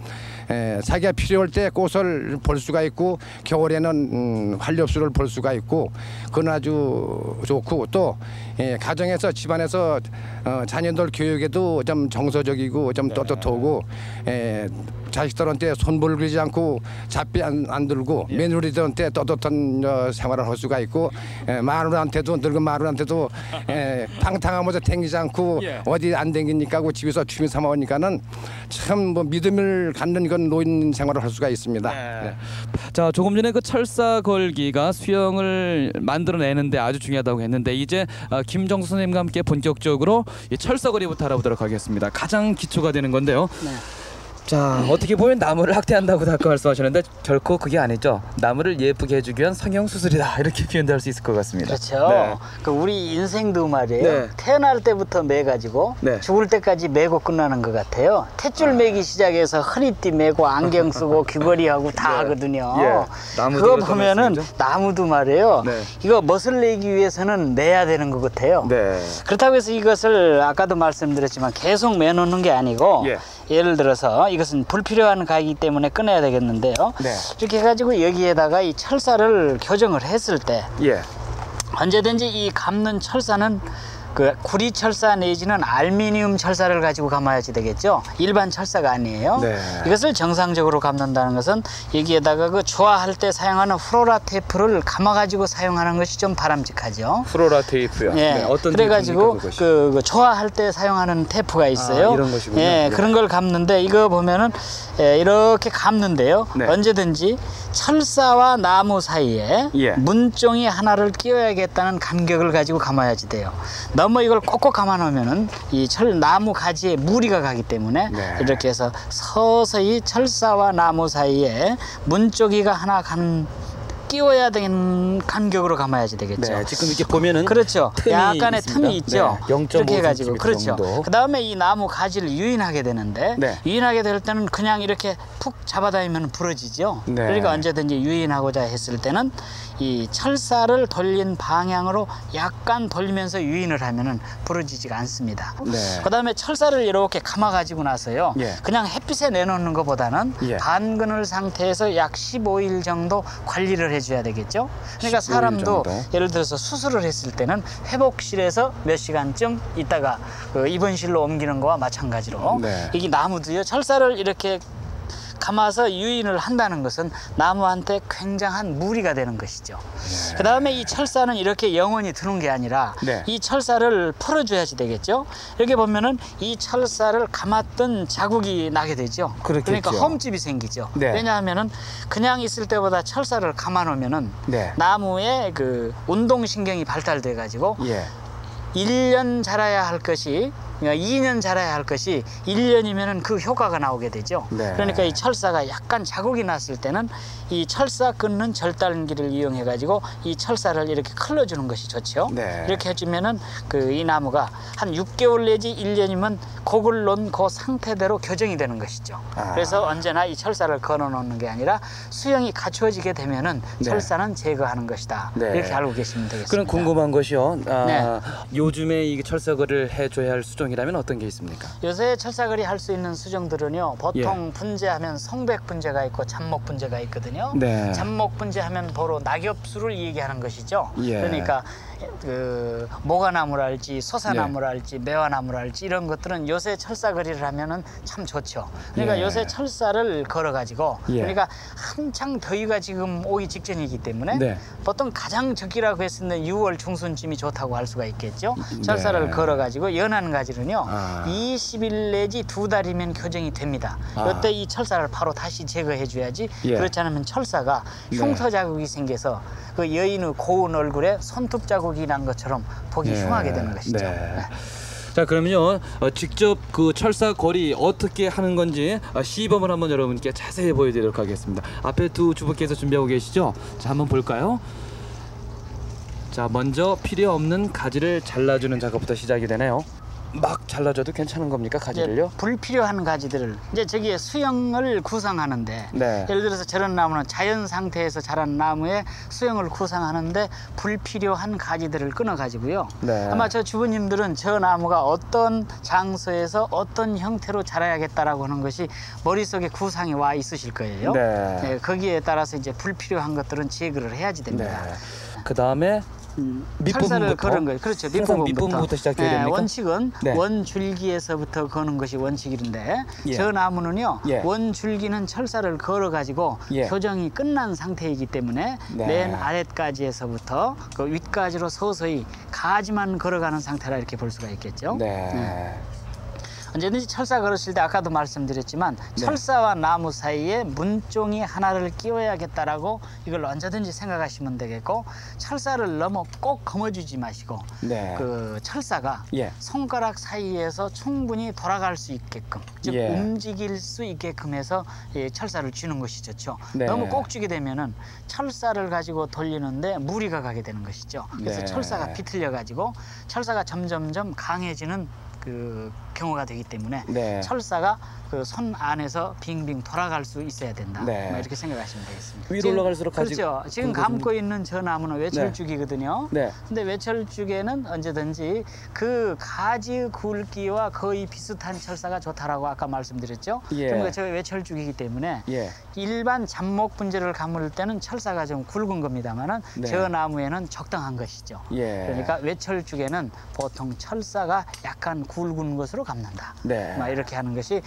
자기가 필요할 때 꽃을 볼 수가 있고 겨울에는 활엽수를 볼 수가 있고 그건 아주 좋고 또 가정에서 집안에서 자녀들 교육에도 좀 정서적이고 좀 떳떳하고 자식들한테 손볼 그리지 않고 잡비 안 들고 며느리들한테 떳떳한 생활을 할 수가 있고 마누라한테도 늙은 마누라한테도 탕탕하면서 댕기지 않고 어디 안 댕기니까 그 집에서 취미 삼아 오니까는 참 뭐 믿음을 갖는 건 노인 생활을 할 수가 있습니다. 네. 자, 조금 전에 그 철사 걸기가 수영을 만들어내는데 아주 중요하다고 했는데 이제 김정수 선생님과 함께 본격적으로 이 철사거리부터 알아보도록 하겠습니다. 가장 기초가 되는 건데요. 네. 자, 어떻게 보면 나무를 학대한다고 자꾸 말씀하시는데 결코 그게 아니죠. 나무를 예쁘게 해주기 위한 성형수술이다 이렇게 표현도 할 수 있을 것 같습니다. 그렇죠. 네. 그 우리 인생도 말이에요. 네. 태어날 때부터 매가지고 네. 죽을 때까지 매고 끝나는 것 같아요. 탯줄 매기 시작해서 허리띠 매고 안경 쓰고 귀걸이하고 다 하거든요. 나무도 그거 그렇단 보면은 말씀이죠? 나무도 말이에요. 네. 이거 멋을 내기 위해서는 매야 되는 것 같아요. 그렇다고 해서 이것을 아까도 말씀드렸지만 계속 매놓는 게 아니고 예. 예를 들어서 이것은 불필요한 가기 때문에 꺼내야 되겠는데요. 네. 이렇게 해가지고 여기에다가 이 철사를 교정을 했을 때 예. 언제든지 이 감는 철사는 그 구리 철사 내지는 알루미늄 철사를 가지고 감아야지 되겠죠. 일반 철사가 아니에요. 네. 이것을 정상적으로 감는다는 것은 여기에다가 그 조화할 때 사용하는 프로라 테이프를 감아 가지고 사용하는 것이 좀 바람직하죠. 프로라 테이프요. 예. 네, 어떤 그래가지고 테이프입니까, 그것이? 그 조화할 때 사용하는 테이프가 있어요. 아, 이런 것이군요. 예, 네. 그런 걸 감는데 이거 보면은 이렇게 감는데요. 네. 언제든지 철사와 나무 사이에 예. 문종이 하나를 끼워야겠다는 감격을 가지고 감아야지 돼요. 너무 이걸 꼭꼭 감아 놓으면은 이 나무 가지에 무리가 가기 때문에 네. 이렇게 해서 서서히 철사와 나무 사이에 문쪽이가 하나 끼워야 되는 간격으로 감아야지 되겠죠. 네, 지금 이렇게 보면은 그렇죠. 틈이 약간의 있습니다. 틈이 있죠. 네, 0.5 이렇게 해가지고 cm 정도. 그 다음에 이 나무 가지를 유인하게 되는데 네. 유인하게 될 때는 그냥 이렇게 푹 잡아다니면 부러지죠. 네. 그러니까 언제든지 유인하고자 했을 때는 이 철사를 돌린 방향으로 약간 돌리면서 유인을 하면은 부러지지가 않습니다. 네. 그 다음에 철사를 이렇게 감아가지고 나서요. 예. 그냥 햇빛에 내놓는 것보다는 예. 반그늘 상태에서 약 15일 정도 관리를 해줘야 되겠죠. 그러니까 15일 사람도 정도. 예를 들어서 수술을 했을 때는 회복실에서 몇 시간쯤 있다가 그 입원실로 옮기는 거와 마찬가지로 네. 이게 나무도요. 철사를 이렇게 감아서 유인을 한다는 것은 나무한테 굉장한 무리가 되는 것이죠. 네. 그 다음에 이 철사는 이렇게 영원히 드는 게 아니라 네. 이 철사를 풀어줘야지 되겠죠. 이렇게 보면은 이 철사를 감았던 자국이 나게 되죠. 그렇겠죠. 그러니까 홈집이 생기죠. 네. 왜냐하면은 그냥 있을 때보다 철사를 감아 놓으면은 네. 나무의 그 운동신경이 발달돼 가지고 예. 1년 자라야 할 것이 2년 자라야 할 것이 1년이면은 그 효과가 나오게 되죠. 네. 그러니까 이 철사가 약간 자국이 났을 때는 이 철사 끊는 절단기를 이용해 가지고 이 철사를 이렇게 클러주는 것이 좋죠. 네. 이렇게 해주면은 그 이 나무가 한 6개월 내지 1년이면 곡을 놓은 그 상태대로 교정이 되는 것이죠. 아. 그래서 언제나 이 철사를 걸어 놓는 게 아니라 수영이 갖추어지게 되면은 네. 철사는 제거하는 것이다. 네. 이렇게 알고 계시면 되겠습니다. 그럼 궁금한 것이요. 네. 요즘에 이 철사거리를 해줘야 할 수종이라면 어떤 게 있습니까? 요새 철사거리 할 수 있는 수종들은요. 보통 분재하면 성백 분재가 있고 잡목 분재가 있거든요. 네. 잡목 분재하면 바로 낙엽수를 얘기하는 것이죠. 예. 그러니까 그 모가나무랄지 소사나무랄지 매화나무랄지 이런 것들은 요새 철사거리를 하면은 참 좋죠. 그러니까 예. 요새 철사를 걸어가지고 예. 그러니까 한창 더위가 지금 오기 직전이기 때문에 네. 보통 가장 적기라고 했을 때 6월 중순쯤이 좋다고 할 수가 있겠죠. 철사를 네. 걸어가지고 연한 가지는요. 아. 20일 내지 2달이면 교정이 됩니다. 아. 이때 이 철사를 바로 다시 제거해 줘야지. 예. 그렇지 않으면 철사가 네. 흉터 자국이 생겨서 그 여인의 고운 얼굴에 손톱 자국이 난 것처럼 보기 예. 흉하게 되는 것이죠. 네. 자, 그러면요 직접 그 철사 거리 어떻게 하는 건지 시범을 한번 여러분께 자세히 보여드리도록 하겠습니다. 앞에 두 주부께서 준비하고 계시죠? 자, 한번 볼까요? 자, 먼저 필요 없는 가지를 잘라주는 작업부터 시작이 되네요. 막 잘라줘도 괜찮은 겁니까, 가지를요? 이제 불필요한 가지들을 이제 저기에 수영을 구성하는데 네. 예를 들어서 저런 나무는 자연 상태에서 자란 나무에 수영을 구성하는데 불필요한 가지들을 끊어 가지고요. 네. 아마 저 주부님들은 저 나무가 어떤 장소에서 어떤 형태로 자라야겠다라고 하는 것이 머릿속에 구상이 와 있으실 거예요. 네. 네, 거기에 따라서 이제 불필요한 것들은 제거를 해야지 됩니다. 네. 그 다음에 철사를 거는 거예요. 그렇죠. 밑부분부터 시작해야 됩니까? 원칙은 네. 원줄기에서부터 거는 것이 원칙인데 예. 저 나무는요. 예. 원줄기는 철사를 걸어 가지고 예. 교정이 끝난 상태이기 때문에 네. 맨 아랫가지에서부터 그 윗가지로 서서히 가지만 걸어가는 상태라 이렇게 볼 수가 있겠죠. 네. 언제든지 철사 걸으실 때 아까도 말씀드렸지만 철사와 나무 사이에 문종이 하나를 끼워야겠다라고 이걸 언제든지 생각하시면 되겠고 철사를 너무 꼭 거머쥐지 마시고 네. 그 철사가 예. 손가락 사이에서 충분히 돌아갈 수 있게끔 즉 예. 움직일 수 있게끔 해서 이 철사를 쥐는 것이 좋죠. 네. 너무 꼭 쥐게 되면은 철사를 가지고 돌리는데 무리가 가게 되는 것이죠. 그래서 네. 철사가 비틀려 가지고 철사가 점점점 강해지는 그 경우가 되기 때문에 네. 철사가 그 손 안에서 빙빙 돌아갈 수 있어야 된다. 네. 뭐 이렇게 생각하시면 되겠습니다. 위로 지금, 올라갈수록 가지- 그렇죠. 지금 감고 있는 저 나무는 외철쭉이거든요. 네. 근데 외철쭉에는 언제든지 그 가지 굵기와 거의 비슷한 철사가 좋다라고 아까 말씀드렸죠. 예. 그러니까 저 외철쭉이기 때문에 예. 일반 잡목 분재를 감을 때는 철사가 좀 굵은 겁니다만은 네. 저 나무에는 적당한 것이죠. 예. 그러니까 외철쭉에는 보통 철사가 약간 굵은 것으로 감는다. 네. 막 이렇게 하는 것이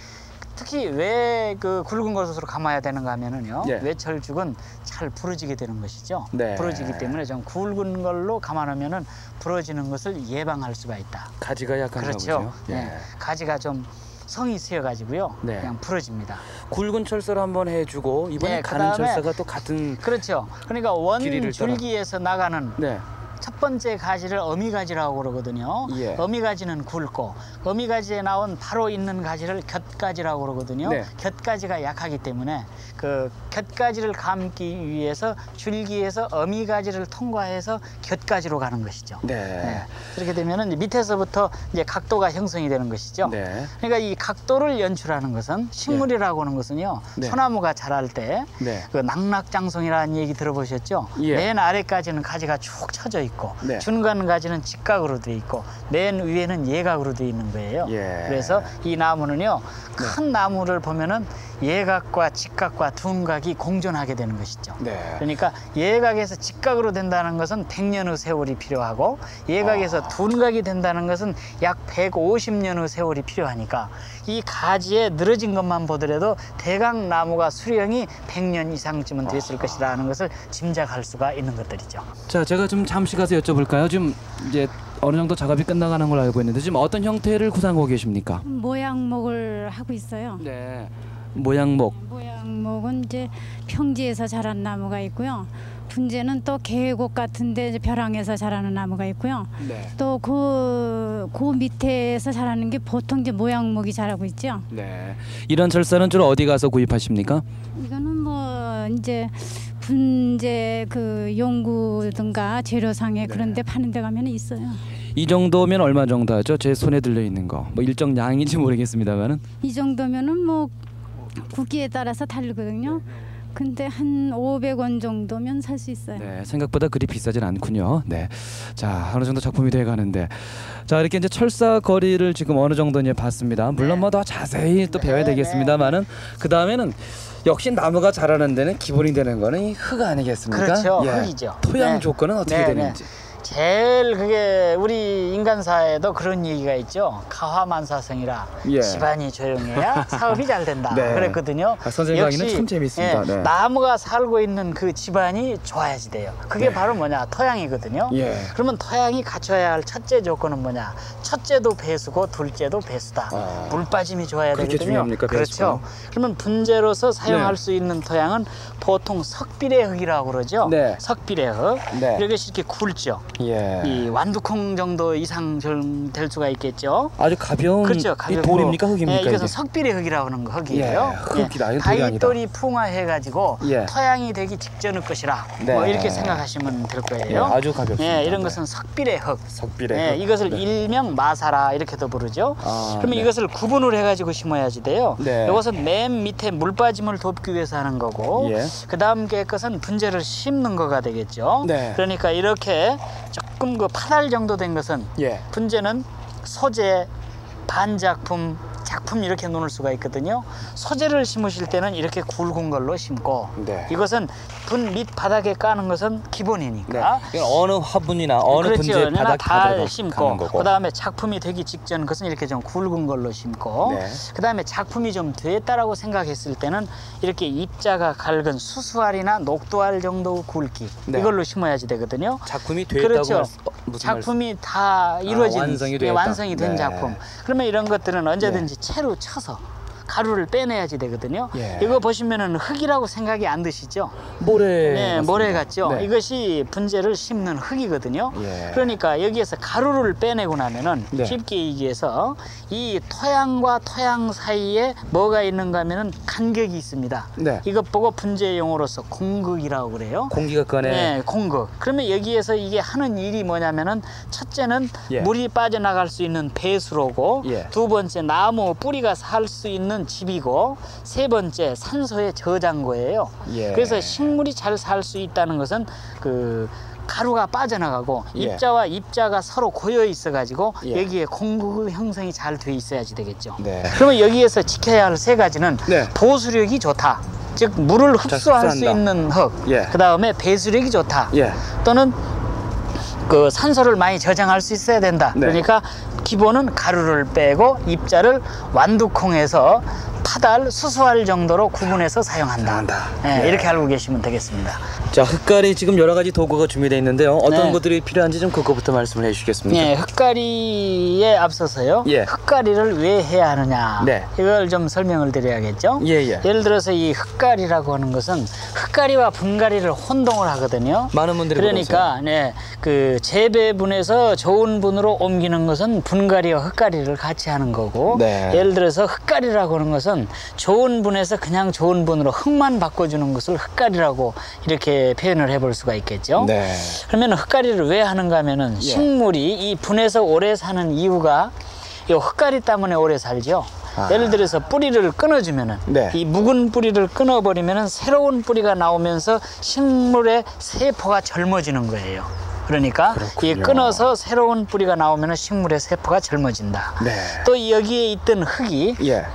특히 왜 그 굵은 것으로 감아야 되는가 하면은요. 예. 외철쭉은 잘 부러지게 되는 것이죠. 네. 부러지기 때문에 좀 굵은 걸로 감아놓으면은 부러지는 것을 예방할 수가 있다. 가지가 약한가 그렇죠. 보죠. 예. 네. 가지가 좀 성이 세어가지고요. 네. 그냥 부러집니다. 굵은 철사를 한번 해주고 이번에 네, 가는 그다음에 철사가 또 같은 그렇죠. 그러니까 원 길이를 따라. 줄기에서 나가는 네. 첫 번째 가지를 어미가지라고 그러거든요. 예. 어미가지는 굵고 어미가지에 나온 바로 있는 가지를 곁가지라고 그러거든요. 네. 곁가지가 약하기 때문에 그 곁가지를 감기 위해서 줄기에서 어미가지를 통과해서 곁가지로 가는 것이죠. 네. 그렇게 되면은 밑에서부터 이제 각도가 형성이 되는 것이죠. 네. 그러니까 이 각도를 연출하는 것은 식물이라고 하는 것은요. 네. 소나무가 자랄 때 네. 그 낙낙장송이라는 얘기 들어보셨죠? 예. 맨 아래까지는 가지가 쭉 쳐져 있고 네. 중간 가지는 직각으로 돼 있고 맨 위에는 예각으로 돼 있는 거예요. 예. 그래서 이 나무는요. 큰 나무를 보면은 예각과 직각과 둔각이 공존하게 되는 것이죠. 네. 그러니까 예각에서 직각으로 된다는 것은 100년의 세월이 필요하고 예각에서 둔각이 된다는 것은 약 150년의 세월이 필요하니까 이 가지에 늘어진 것만 보더라도 대강 나무가 수령이 100년 이상쯤은 됐을 것이라는 것을 짐작할 수가 있는 것들이죠. 자, 제가 좀 잠시 가서 여쭤볼까요? 지금 이제 어느 정도 작업이 끝나가는 걸 알고 있는데 지금 어떤 형태를 구상하고 계십니까? 모양목을 하고 있어요. 네. 모양목. 모양목은 이제 평지에서 자란 나무가 있고요. 분재는 또 계곡 같은데 이제 벼랑에서 자라는 나무가 있고요. 네. 또 그 밑에서 자라는 게 보통 이제 모양목이 자라고 있죠. 네. 이런 철사는 주로 어디 가서 구입하십니까? 이거는 뭐 이제 분재 그 용구든가 재료상에 그런 데 파는 데 가면 있어요. 이 정도면 얼마 정도 하죠? 제 손에 들려 있는 거. 뭐 일정 양인지 모르겠습니다만은. 이 정도면은 뭐 굵기에 따라서 다르거든요. 근데 한 500원 정도면 살 수 있어요. 네, 생각보다 그리 비싸진 않군요. 네, 자 어느 정도 작품이 돼 가는데, 자 이렇게 이제 철사 거리를 지금 어느 정도 이제 봤습니다. 물론 뭐 더 자세히 또 배워야 되겠습니다만은 그 다음에는 역시 나무가 자라는 데는 기본이 되는 거는 이 흙 아니겠습니까? 그렇죠. 흙이죠. 토양 네. 조건은 어떻게 네, 되는지. 제일 그게 우리 인간사에도 그런 얘기가 있죠. 가화만사성이라 예. 집안이 조용해야 사업이 잘 된다. 네. 그랬거든요. 아, 선생님 강의는 참 재밌습니다. 네. 나무가 살고 있는 그 집안이 좋아야지 돼요. 그게 네. 바로 뭐냐? 토양이거든요. 예. 그러면 토양이 갖춰야 할 첫째 조건은 뭐냐? 첫째도 배수고 둘째도 배수다. 아. 물 빠짐이 좋아야 그렇게 되거든요. 중요합니까, 그렇죠. 그러면 분재로서 사용할 네. 수 있는 토양은 보통 석비례 흙이라고 그러죠. 네. 석비례 흙. 네. 이것이 이렇게 굵죠. 예. 이 완두콩 정도 이상 좀 될 수가 있겠죠. 아주 가벼운 그렇죠. 이 가볍고. 돌입니까 흙입니까? 이것은 이게? 석비례 흙이라고 하는 거 흙이에요. 예, 흙이다. 이건 돌이 아니다. 다윗돌이 풍화해가지고 예. 토양이 되기 직전의 것이라 네. 뭐 이렇게 생각하시면 될 거예요. 예, 아주 가볍습니다. 예, 이런 네. 것은 석비례 흙. 석비례 예, 흙. 이것을 네. 일명 마사라 이렇게도 부르죠. 아, 그러면 네. 이것을 구분을 해가지고 심어야지 돼요. 네. 이것은 맨 밑에 물 빠짐을 돕기 위해서 하는 거고, 예. 그 다음 게 것은 분재를 심는 거가 되겠죠. 네. 그러니까 이렇게 조금 그 파달 정도 된 것은 예. 분재는 소재, 반작품, 작품 이렇게 놓을 수가 있거든요. 소재를 심으실 때는 이렇게 굵은 걸로 심고, 네. 이것은 분 밑 바닥에 까는 것은 기본이니까. 이건 어느 화분이나 어느 그렇죠. 분재 그러나 바닥 다 들어가는 심고, 거고. 그 다음에 작품이 되기 직전 것은 이렇게 좀 굵은 걸로 심고, 네. 그 다음에 작품이 좀 됐다라고 생각했을 때는 이렇게 입자가 갈근 수수알이나 녹두알 정도 굵기 네. 이걸로 심어야지 되거든요. 작품이 됐다고 그렇죠. 무슨 작품이 다 이루어진 완성이 예, 되었다. 완성이 된 네. 작품. 그러면 이런 것들은 언제든지 채로 쳐서 가루를 빼내야지 되거든요. 예. 이거 보시면은 흙이라고 생각이 안 드시죠? 모래. 네, 같습니다. 모래 같죠. 네. 이것이 분재를 심는 흙이거든요. 예. 그러니까 여기에서 가루를 빼내고 나면은 네. 쉽게 얘기해서 이 토양과 토양 사이에 뭐가 있는가 하면은 간격이 있습니다. 네. 이것 보고 분재 용어로서 공극이라고 그래요. 공기가 꺼내. 네, 공극. 그러면 여기에서 이게 하는 일이 뭐냐면은 첫째는 예. 물이 빠져나갈 수 있는 배수로고 예. 두 번째 나무 뿌리가 살 수 있는 집이고 세 번째 산소의 저장고예요. 예. 그래서 식물이 잘 살 수 있다는 것은 그 가루가 빠져나가고 예. 입자와 입자가 서로 고여 있어 가지고 예. 여기에 공극 형성이 잘 돼 있어야지 되겠죠. 네. 그러면 여기에서 지켜야 할 세 가지는 네. 보수력이 좋다. 즉 물을 흡수할 수 흡수한다. 있는 흙. 예. 그다음에 배수력이 좋다. 예. 또는 그 산소를 많이 저장할 수 있어야 된다. 네. 그러니까 기본은 가루를 빼고 입자를 완두콩에서 파달, 수수할 정도로 구분해서 사용한다. 네, 예. 이렇게 알고 계시면 되겠습니다. 자, 흙갈이 지금 여러 가지 도구가 준비되어 있는데요. 어떤 네. 것들이 필요한지 좀 그거부터 말씀을 해주시겠습니까? 네, 흙갈이에 앞서서요. 예. 흙갈이를 왜 해야 하느냐. 네. 이걸 좀 설명을 드려야겠죠. 예. 예를 들어서 이 흙갈이라고 하는 것은 흙갈이와 분갈이를 혼동을 하거든요. 많은 분들이 그러니까 네, 그 재배분에서 좋은 분으로 옮기는 것은 분갈이와 흙갈이를 같이 하는 거고 네. 예를 들어서 흙갈이라고 하는 것은 좋은 분에서 그냥 좋은 분으로 흙만 바꿔주는 것을 흙갈이라고 이렇게 표현을 해볼 수가 있겠죠. 네. 그러면 흙갈이를 왜 하는가 하면은 식물이 이 분에서 오래 사는 이유가 이 흙갈이 때문에 오래 살죠. 예를 들어서 뿌리를 끊어주면은 네. 이 묵은 뿌리를 끊어버리면은 새로운 뿌리가 나오면서 식물의 세포가 젊어지는 거예요. 그러니까 이 끊어서 새로운 뿌리가 나오면은 식물의 세포가 젊어진다. 네. 또 여기에 있던 흙이 예.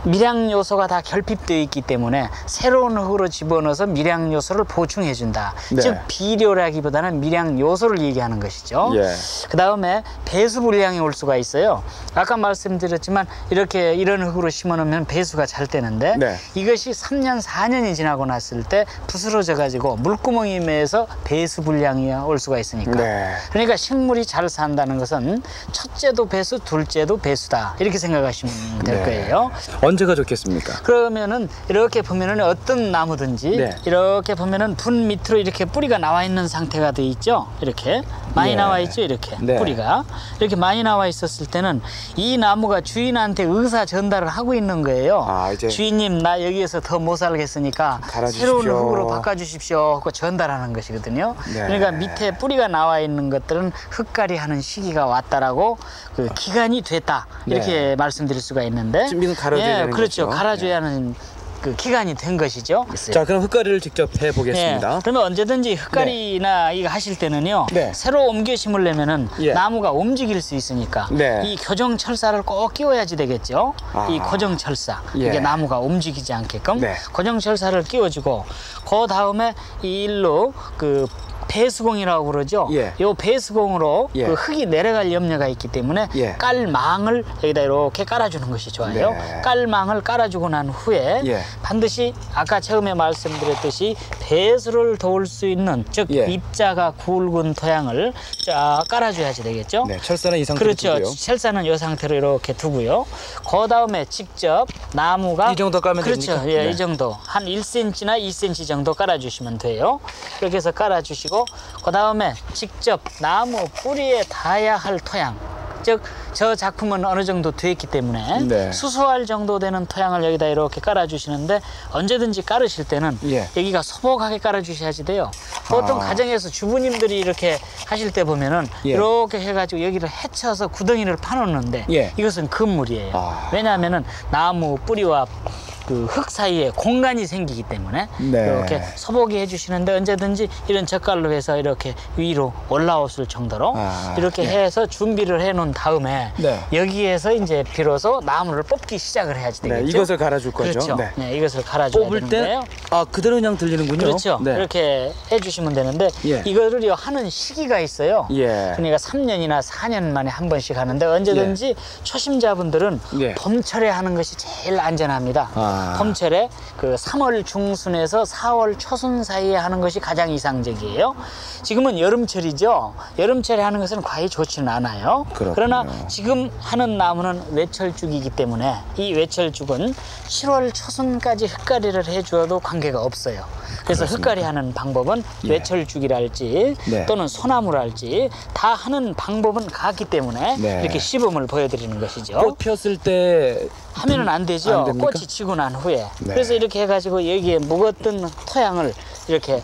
밀양 요소가 다 결핍되어 있기 때문에 새로운 흙으로 집어넣어서 밀양 요소를 보충해 준다. 네. 즉 비료라기보다는 밀양 요소를 얘기하는 것이죠. 예. 그 다음에 배수 불량이 올 수가 있어요. 아까 말씀드렸지만 이렇게 이런 흙으로 심어놓으면 배수가 잘 되는데 네. 이것이 3년 4년이 지나고 났을 때 부스러져 가지고 물구멍이 매서 배수 불량이 올 수가 있으니까. 네. 그러니까 식물이 잘 산다는 것은 첫째도 배수, 둘째도 배수다. 이렇게 생각하시면 될 네. 거예요. 언제가 좋겠습니까? 그러면은 이렇게 보면은 어떤 나무든지 네. 이렇게 보면은 분 밑으로 이렇게 뿌리가 나와 있는 상태가 돼 있죠. 이렇게 많이 예. 나와 있죠. 이렇게 네. 뿌리가 이렇게 많이 나와 있었을 때는 이 나무가 주인한테 의사 전달을 하고 있는 거예요. 아, 이제 주인님 나 여기에서 더 못 살겠으니까 갈아주십시오. 새로운 흙으로 바꿔주십시오 하고 전달하는 것이거든요. 네. 그러니까 밑에 뿌리가 나와 있는 것들은 흙갈이 하는 시기가 왔다라고 그 기간이 됐다 이렇게 네. 말씀드릴 수가 있는데 지금 이건 갈아줘야 되는 그렇죠. 거죠? 갈아줘야 하는 그 기간이 된 것이죠. 자, 그럼 흙갈이를 직접 해보겠습니다. 네. 그러면 언제든지 흙갈이나 이거 하실 때는요. 네. 새로 옮겨 심으려면은 예. 나무가 움직일 수 있으니까 네. 이 교정 철사를 꼭 끼워야지 되겠죠. 아. 이 고정 철사 예. 이게 나무가 움직이지 않게끔 네. 고정 철사를 끼워주고 그 다음에 이 일로 그 배수공이라고 그러죠. 예. 요 배수공으로 예. 그 흙이 내려갈 염려가 있기 때문에 예. 깔망을 여기다 이렇게 깔아주는 것이 좋아요. 네. 깔망을 깔아주고 난 후에 예. 반드시 아까 처음에 말씀드렸듯이 배수를 도울 수 있는 즉 예. 입자가 굵은 토양을 쫙 깔아줘야지 되겠죠. 네, 철사는 이 상태로 그렇죠. 두고요. 철사는 이 상태로 이렇게 두고요. 그 다음에 직접 나무가 이 정도 깔면 그렇죠. 됩니까? 예, 네. 이 정도 한 1cm나 2cm 정도 깔아주시면 돼요. 이렇게 해서 깔아주시고 그 다음에 직접 나무 뿌리에 닿아야 할 토양. 즉 저 작품은 어느 정도 돼 있기 때문에 네. 수소할 정도 되는 토양을 여기다 이렇게 깔아주시는데 언제든지 깔으실 때는 예. 여기가 소복하게 깔아주셔야지 돼요. 보통 가정에서 주부님들이 이렇게 하실 때 보면은 예. 이렇게 해가지고 여기를 헤쳐서 구덩이를 파놓는데 예. 이것은 금물이에요. 아. 왜냐하면은 나무 뿌리와 그 흙 사이에 공간이 생기기 때문에 네. 이렇게 소복이 해주시는데 언제든지 이런 젓갈로 해서 이렇게 위로 올라왔을 정도로 아, 이렇게 예. 해서 준비를 해놓은 다음에 네. 여기에서 이제 비로소 나무를 뽑기 시작을 해야지 되겠죠. 네, 이것을 갈아줄 거죠. 그렇죠. 네. 네, 이것을 갈아줘야 뽑을 되는 때 거예요. 그대로 그냥 들리는군요. 그렇죠. 네. 이렇게 해주시면 되는데 예. 이거를 하는 시기가 있어요. 예. 그러니까 3년이나 4년 만에 한 번씩 하는데 언제든지 초심자분들은 예. 봄철에 하는 것이 제일 안전합니다. 봄철에 그 3월 중순에서 4월 초순 사이에 하는 것이 가장 이상적이에요. 지금은 여름철이죠. 여름철에 하는 것은 과히 좋지는 않아요. 그렇군요. 그러나 지금 하는 나무는 외철쭉이기 때문에 이 외철쭉은 7월 초순까지 흙가리를 해주어도 관계가 없어요. 그래서 흙가리 하는 방법은 외철쭉이랄지 네. 또는 소나무랄지 다 하는 방법은 같기 때문에 네. 이렇게 시범을 보여드리는 것이죠. 꽃 폈을 때 하면은 안 되죠. 안 됩니까? 꽃이 지고 난 후에. 네. 그래서 이렇게 해가지고 여기에 묵었던 토양을 이렇게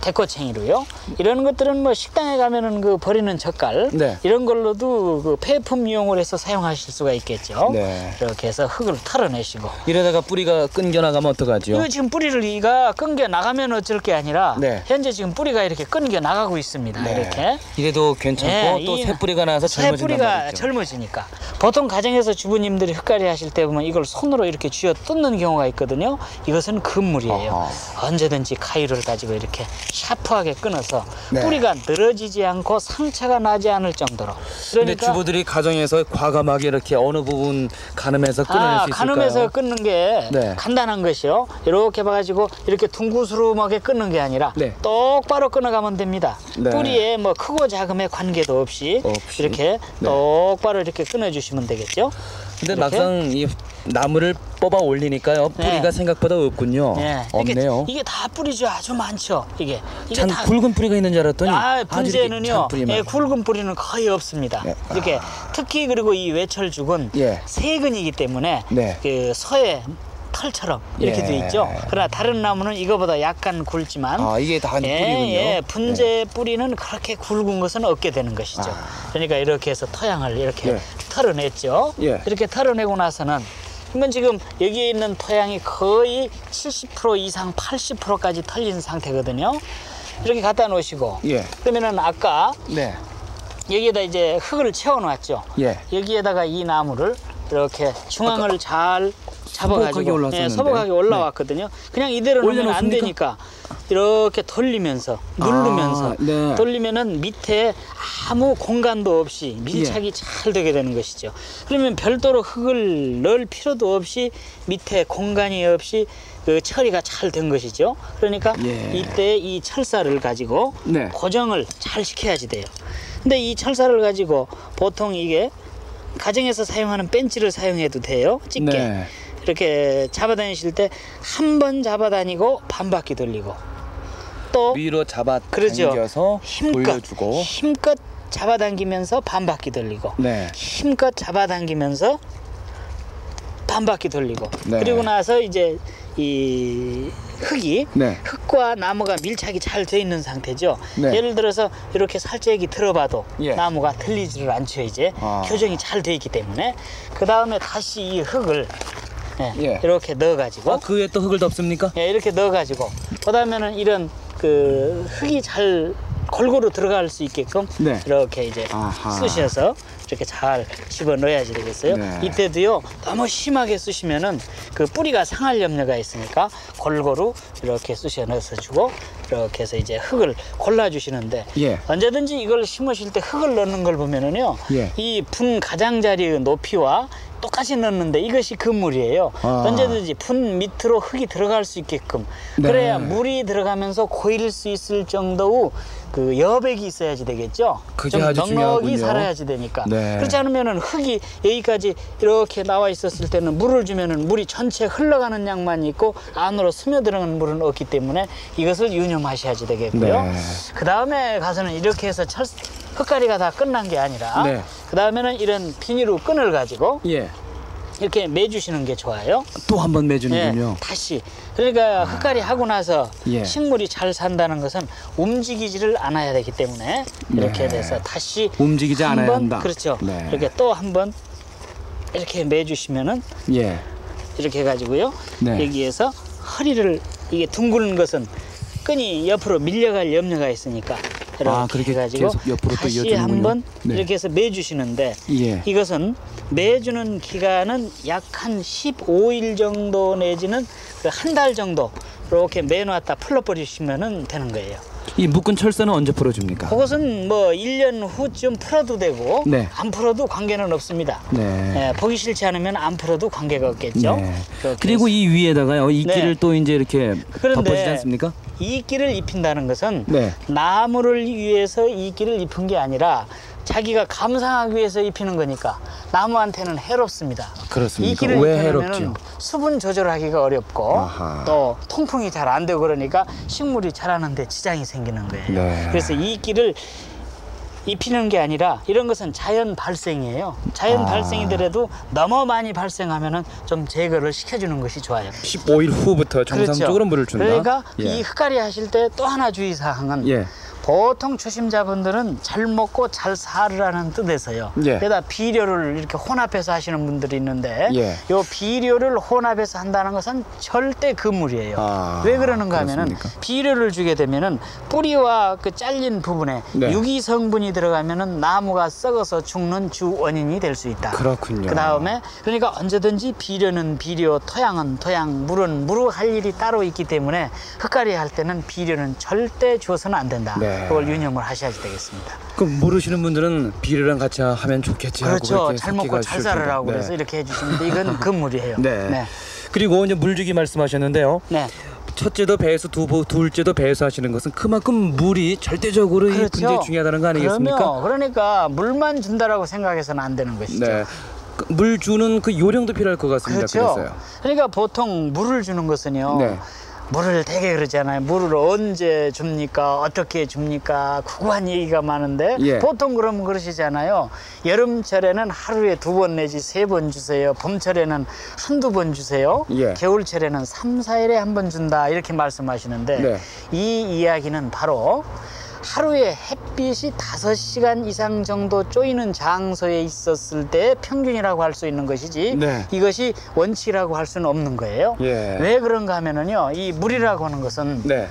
데코챙이로요. 이런 것들은 뭐 식당에 가면은 그 버리는 젓갈 네. 이런 걸로도 그 폐품용을 해서 사용하실 수가 있겠죠. 네. 이렇게 해서 흙을 털어내시고. 이러다가 뿌리가 끊겨 나가면 어떡하죠? 이거 지금 뿌리를 이가 끊겨 나가면 어쩔 게 아니라 네. 현재 지금 뿌리가 이렇게 끊겨 나가고 있습니다. 네. 이렇게. 이래도 괜찮고 또 새 뿌리가 나서 새 젊어진단 뿌리가 말이죠. 젊어지니까. 보통 가정에서 주부님들이 흙가리 하실 때 보면 이걸 손으로 이렇게 쥐어 뜯는 경우가 있거든요. 이것은 금물이에요. 아하. 언제든지 가위를 가지고 이렇게 샤프하게 끊어서 네. 뿌리가 늘어지지 않고 상처가 나지 않을 정도로. 근데 그러니까 주부들이 가정에서 과감하게 이렇게 어느 부분 가늠해서 끊어낼 수 있을까요? 가늠해서 끊는 게 네. 간단한 것이요. 이렇게 봐가지고 이렇게 둥구스름하게 끊는 게 아니라 네. 똑바로 끊어가면 됩니다. 네. 뿌리에 뭐 크고 작음의 관계도 없이 이렇게 네. 똑바로 이렇게 끊어주시면 되겠죠. 근데 이렇게? 막상 이 나무를 뽑아 올리니까요 뿌리가 네. 생각보다 없군요. 네. 없네요. 이게 다 뿌리죠. 아주 많죠. 이게 잔 다 굵은 뿌리가 있는 줄 알았더니 아주 이렇게 분재는요. 잔뿌리만. 예, 굵은 뿌리는 거의 없습니다. 네. 이렇게 특히 그리고 이 외철죽은 예. 세근이기 때문에 네. 그 서해 털처럼 이렇게 예. 돼 있죠. 그러나 다른 나무는 이거보다 약간 굵지만 아 이게 다 뿌리군요. 예, 분재 뿌리는 그렇게 굵은 것은 없게 되는 것이죠. 그러니까 이렇게 해서 토양을 이렇게 예. 털어냈죠. 예. 이렇게 털어내고 나서는 그러면 지금 여기에 있는 토양이 거의 70% 이상 80%까지 털린 상태거든요. 이렇게 갖다 놓으시고 예. 그러면은 아까 네. 여기에다 이제 흙을 채워놨죠. 예. 여기에다가 이 나무를 이렇게 중앙을 잘 서복하게 잡아가지고 올라왔었는데. 서복하게 올라왔거든요. 그냥 이대로 놓으면 안 올려놓습니까? 되니까 이렇게 돌리면서 누르면서 네. 돌리면은 밑에 아무 공간도 없이 밀착이 잘 되게 되는 것이죠. 그러면 별도로 흙을 넣을 필요도 없이 밑에 공간이 없이 그 처리가 잘 된 것이죠. 그러니까 예. 이때 이 철사를 가지고 네. 고정을 잘 시켜야지 돼요. 근데 이 철사를 가지고 보통 이게 가정에서 사용하는 벤치를 사용해도 돼요. 찢게. 네. 이렇게 잡아다니실 때 한 번 잡아다니고 반 바퀴 돌리고 또 위로 잡아 그러죠. 당겨서 힘껏 돌려주고 힘껏 잡아당기면서 반 바퀴 돌리고 네. 힘껏 잡아당기면서 반 바퀴 돌리고 네. 그리고 나서 이제 이 흙이 네. 흙과 나무가 밀착이 잘 돼 있는 상태죠. 네. 예를 들어서 이렇게 살짝이 들어봐도 예. 나무가 들리지를 않죠. 이제 교정이 잘 돼 있기 때문에 그 다음에 다시 이 흙을 예. 이렇게 넣어가지고 그 위에 또 흙을 덮습니까? 예, 이렇게 넣어가지고 그다음에는 이런 그 흙이 잘 골고루 들어갈 수 있게끔 네. 이렇게 이제 아하. 쑤셔서 이렇게 잘 집어 넣어야지 되겠어요. 네. 이때도요 너무 심하게 쑤시면은 그 뿌리가 상할 염려가 있으니까 골고루 이렇게 쑤셔 넣어서 주고 이렇게 해서 이제 흙을 골라 주시는데 예. 언제든지 이걸 심으실 때 흙을 넣는 걸 보면은요 예. 이 분 가장자리의 높이와 똑같이 넣는데 이것이 금물이에요. 아. 언제든지 분 밑으로 흙이 들어갈 수 있게끔 네. 그래야 물이 들어가면서 고일 수 있을 정도의 그 여백이 있어야지 되겠죠. 그게 좀 아주 넉넉히 중요하군요. 살아야지 되니까. 네. 그렇지 않으면은 흙이 여기까지 이렇게 나와 있었을 때는 물을 주면은 물이 전체 흘러가는 양만 있고 안으로 스며들어가는 물은 없기 때문에 이것을 유념하셔야지 되겠고요. 네. 그 다음에 가서는 이렇게 해서 흙가리가 다 끝난 게 아니라 네. 그 다음에는 이런 비닐로 끈을 가지고 예. 이렇게 매주시는 게 좋아요. 또 한 번 매주는군요. 다시. 그러니까 흙가리 하고 나서 예. 식물이 잘 산다는 것은 움직이지를 않아야 되기 때문에 이렇게 네. 돼서 다시 움직이지 한 않아야 번, 한다. 그렇죠. 네. 이렇게 또 한 번 이렇게 매주시면은 예. 이렇게 해가지고요. 네. 여기에서 허리를 이게 둥그는 것은 끈이 옆으로 밀려갈 염려가 있으니까 이렇게 그렇게 해가지고 계속 옆으로 또 다시 이어주는군요. 한번 네. 이렇게 해서 매주시는데 예. 이것은 매주는 기간은 약 한 15일 정도 내지는 한 달 정도 이렇게 매놨다 풀러버리시면 되는 거예요. 이 묶은 철사는 언제 풀어줍니까? 그것은 뭐 1년 후쯤 풀어도 되고 네. 안 풀어도 관계는 없습니다. 네. 예, 보기 싫지 않으면 안 풀어도 관계가 없겠죠. 네. 그렇게 그리고 이 위에다가요 이끼를 네. 또 이제 이렇게 그런데 덮어지지 않습니까? 이끼를 입힌다는 것은 네. 나무를 위해서 이끼를 입힌 게 아니라 자기가 감상하기 위해서 입히는 거니까 나무한테는 해롭습니다. 그렇습니까? 이끼를 왜 입히려면 해롭죠? 수분 조절하기가 어렵고 아하. 또 통풍이 잘 안 되고 그러니까 식물이 자라는데 지장이 생기는 거예요. 네. 그래서 이 이끼를 입히는 게 아니라 이런 것은 자연 발생이에요. 자연 발생이더라도 너무 많이 발생하면은 좀 제거를 시켜주는 것이 좋아요. 15일 후부터 정상적으로 그렇죠. 물을 준다. 그러니까 예. 이 흙갈이 하실 때 또 하나 주의사항은 예. 보통 초심자분들은 잘 먹고 잘 살으라는 뜻에서요. 예. 게다가 비료를 이렇게 혼합해서 하시는 분들이 있는데 예. 요 비료를 혼합해서 한다는 것은 절대 금물이에요. 아, 왜 그러는가 하면은 그렇습니까? 비료를 주게 되면은 뿌리와 그 잘린 부분에 네. 유기 성분이 들어가면은 나무가 썩어서 죽는 주 원인이 될 수 있다. 그렇군요. 그 다음에 그러니까 언제든지 비료는 비료, 토양은 토양, 물은 물로 할 일이 따로 있기 때문에 흙갈이 할 때는 비료는 절대 줘서는 안 된다. 네. 그걸 유념을 하셔야지 되겠습니다. 그럼 모르시는 분들은 비료랑 같이 하면 좋겠지 하고 그렇죠. 그렇게 잘 먹고 섞기가 잘 쉬울 살으라고 텐데. 그래서 네. 이렇게 해주시는데 이건 금물이에요. 네. 네. 그리고 이제 물주기 말씀하셨는데요. 네. 첫째도 배수, 둘째도 배수 하시는 것은 그만큼 물이 절대적으로 이 그렇죠. 분재에 중요하다는 거 아니겠습니까? 그럼요. 그러니까 물만 준다라고 생각해서는 안 되는 것이죠. 네. 물 주는 그 요령도 필요할 것 같습니다. 그렇죠. 그래서요. 그러니까 보통 물을 주는 것은요. 네. 물을 되게 그러잖아요. 물을 언제 줍니까? 어떻게 줍니까? 구구한 얘기가 많은데 예. 보통 그러면 그러시잖아요. 여름철에는 하루에 2번 내지 3번 주세요. 봄철에는 한두 번 주세요. 예. 겨울철에는 3, 4일에 한 번 준다 이렇게 말씀하시는데 네. 이 이야기는 바로 하루에 햇빛이 5시간 이상 정도 쪼이는 장소에 있었을 때 평균이라고 할 수 있는 것이지 네. 이것이 원칙이라고 할 수는 없는 거예요. 예. 왜 그런가 하면은요, 이 물이라고 하는 것은 네.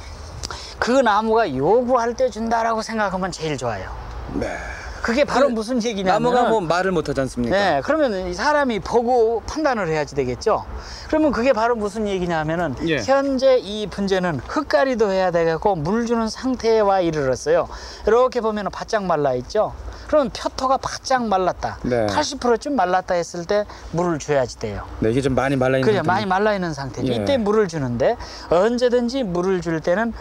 그 나무가 요구할 때 준다라고 생각하면 제일 좋아요. 네. 그게 바로 그 무슨 얘기냐면 나무가 뭐 말을 못 하지 않습니까? 네, 그러면 이 사람이 보고 판단을 해야지 되겠죠. 그러면 그게 바로 무슨 얘기냐면은 예. 현재 이 분재는 흙갈이도 해야 되겠고 물 주는 상태에 와 이르렀어요. 이렇게 보면은 바짝 말라 있죠. 그러면 표토가 바짝 말랐다. 네. 80%쯤 말랐다 했을 때 물을 줘야지 돼요. 네, 이게 좀 많이 말라 있는 그죠, 많이 말라 있는 상태죠. 예. 이때 물을 주는데 언제든지 물을 줄 때는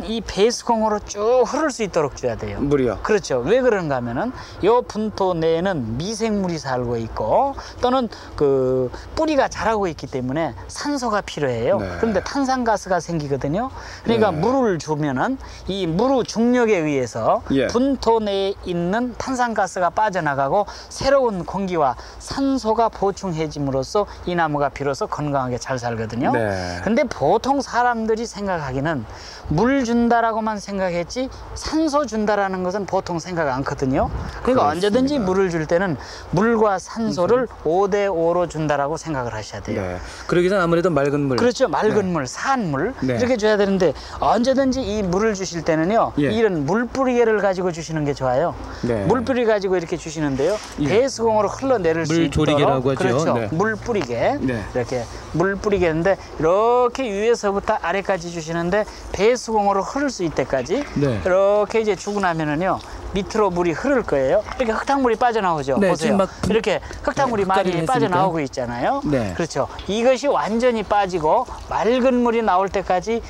이 배수공으로 쭉 흐를 수 있도록 줘야 돼요. 물이요. 그렇죠. 왜 그런가 하면은 요 분토 내에는 미생물이 살고 있고 또는 그 뿌리가 자라고 있기 때문에 산소가 필요해요. 네. 그런데 탄산가스가 생기거든요. 그러니까 네. 물을 주면은 이 물의 중력에 의해서 예. 분토 내에 있는 탄산가스가 빠져나가고 새로운 공기와 산소가 보충해짐으로써 이 나무가 비로소 건강하게 잘 살거든요. 네. 근데 보통 사람들이 생각하기는 물 준다라고만 생각했지 산소 준다라는 것은 보통 생각 않거든요. 그러니까 그렇습니다. 언제든지 물을 줄 때는 물과 산소를 5대5로 준다라고 생각을 하셔야 돼요. 네. 그러기 전 아무래도 맑은 물. 그렇죠. 맑은 물, 산물 네. 이렇게 줘야 되는데 언제든지 이 물을 주실 때는요. 예. 이런 물뿌리개를 가지고 주시는 게 좋아요. 네. 물뿌리 가지고 이렇게 주시는데요. 예. 배수공으로 흘러내릴 수 있도록 물조리개라고 하죠. 그렇죠. 네. 물뿌리개 네. 이렇게 물뿌리개인데 이렇게 위에서부터 아래까지 주시는데 배수공으로 흐를 수 있때까지 네. 이렇게 이제 주고 나면은요. 밑으로 물이 흐를 거예요. 이렇게 흙탕물이 빠져나오죠. 네, 보세요. 지금 막 이렇게 흙탕물이 네, 많이 흙갈이를 빠져나오고 있잖아요. 네. 그렇죠. 이것이 완전히 빠지고 맑은 물이 나올 때까지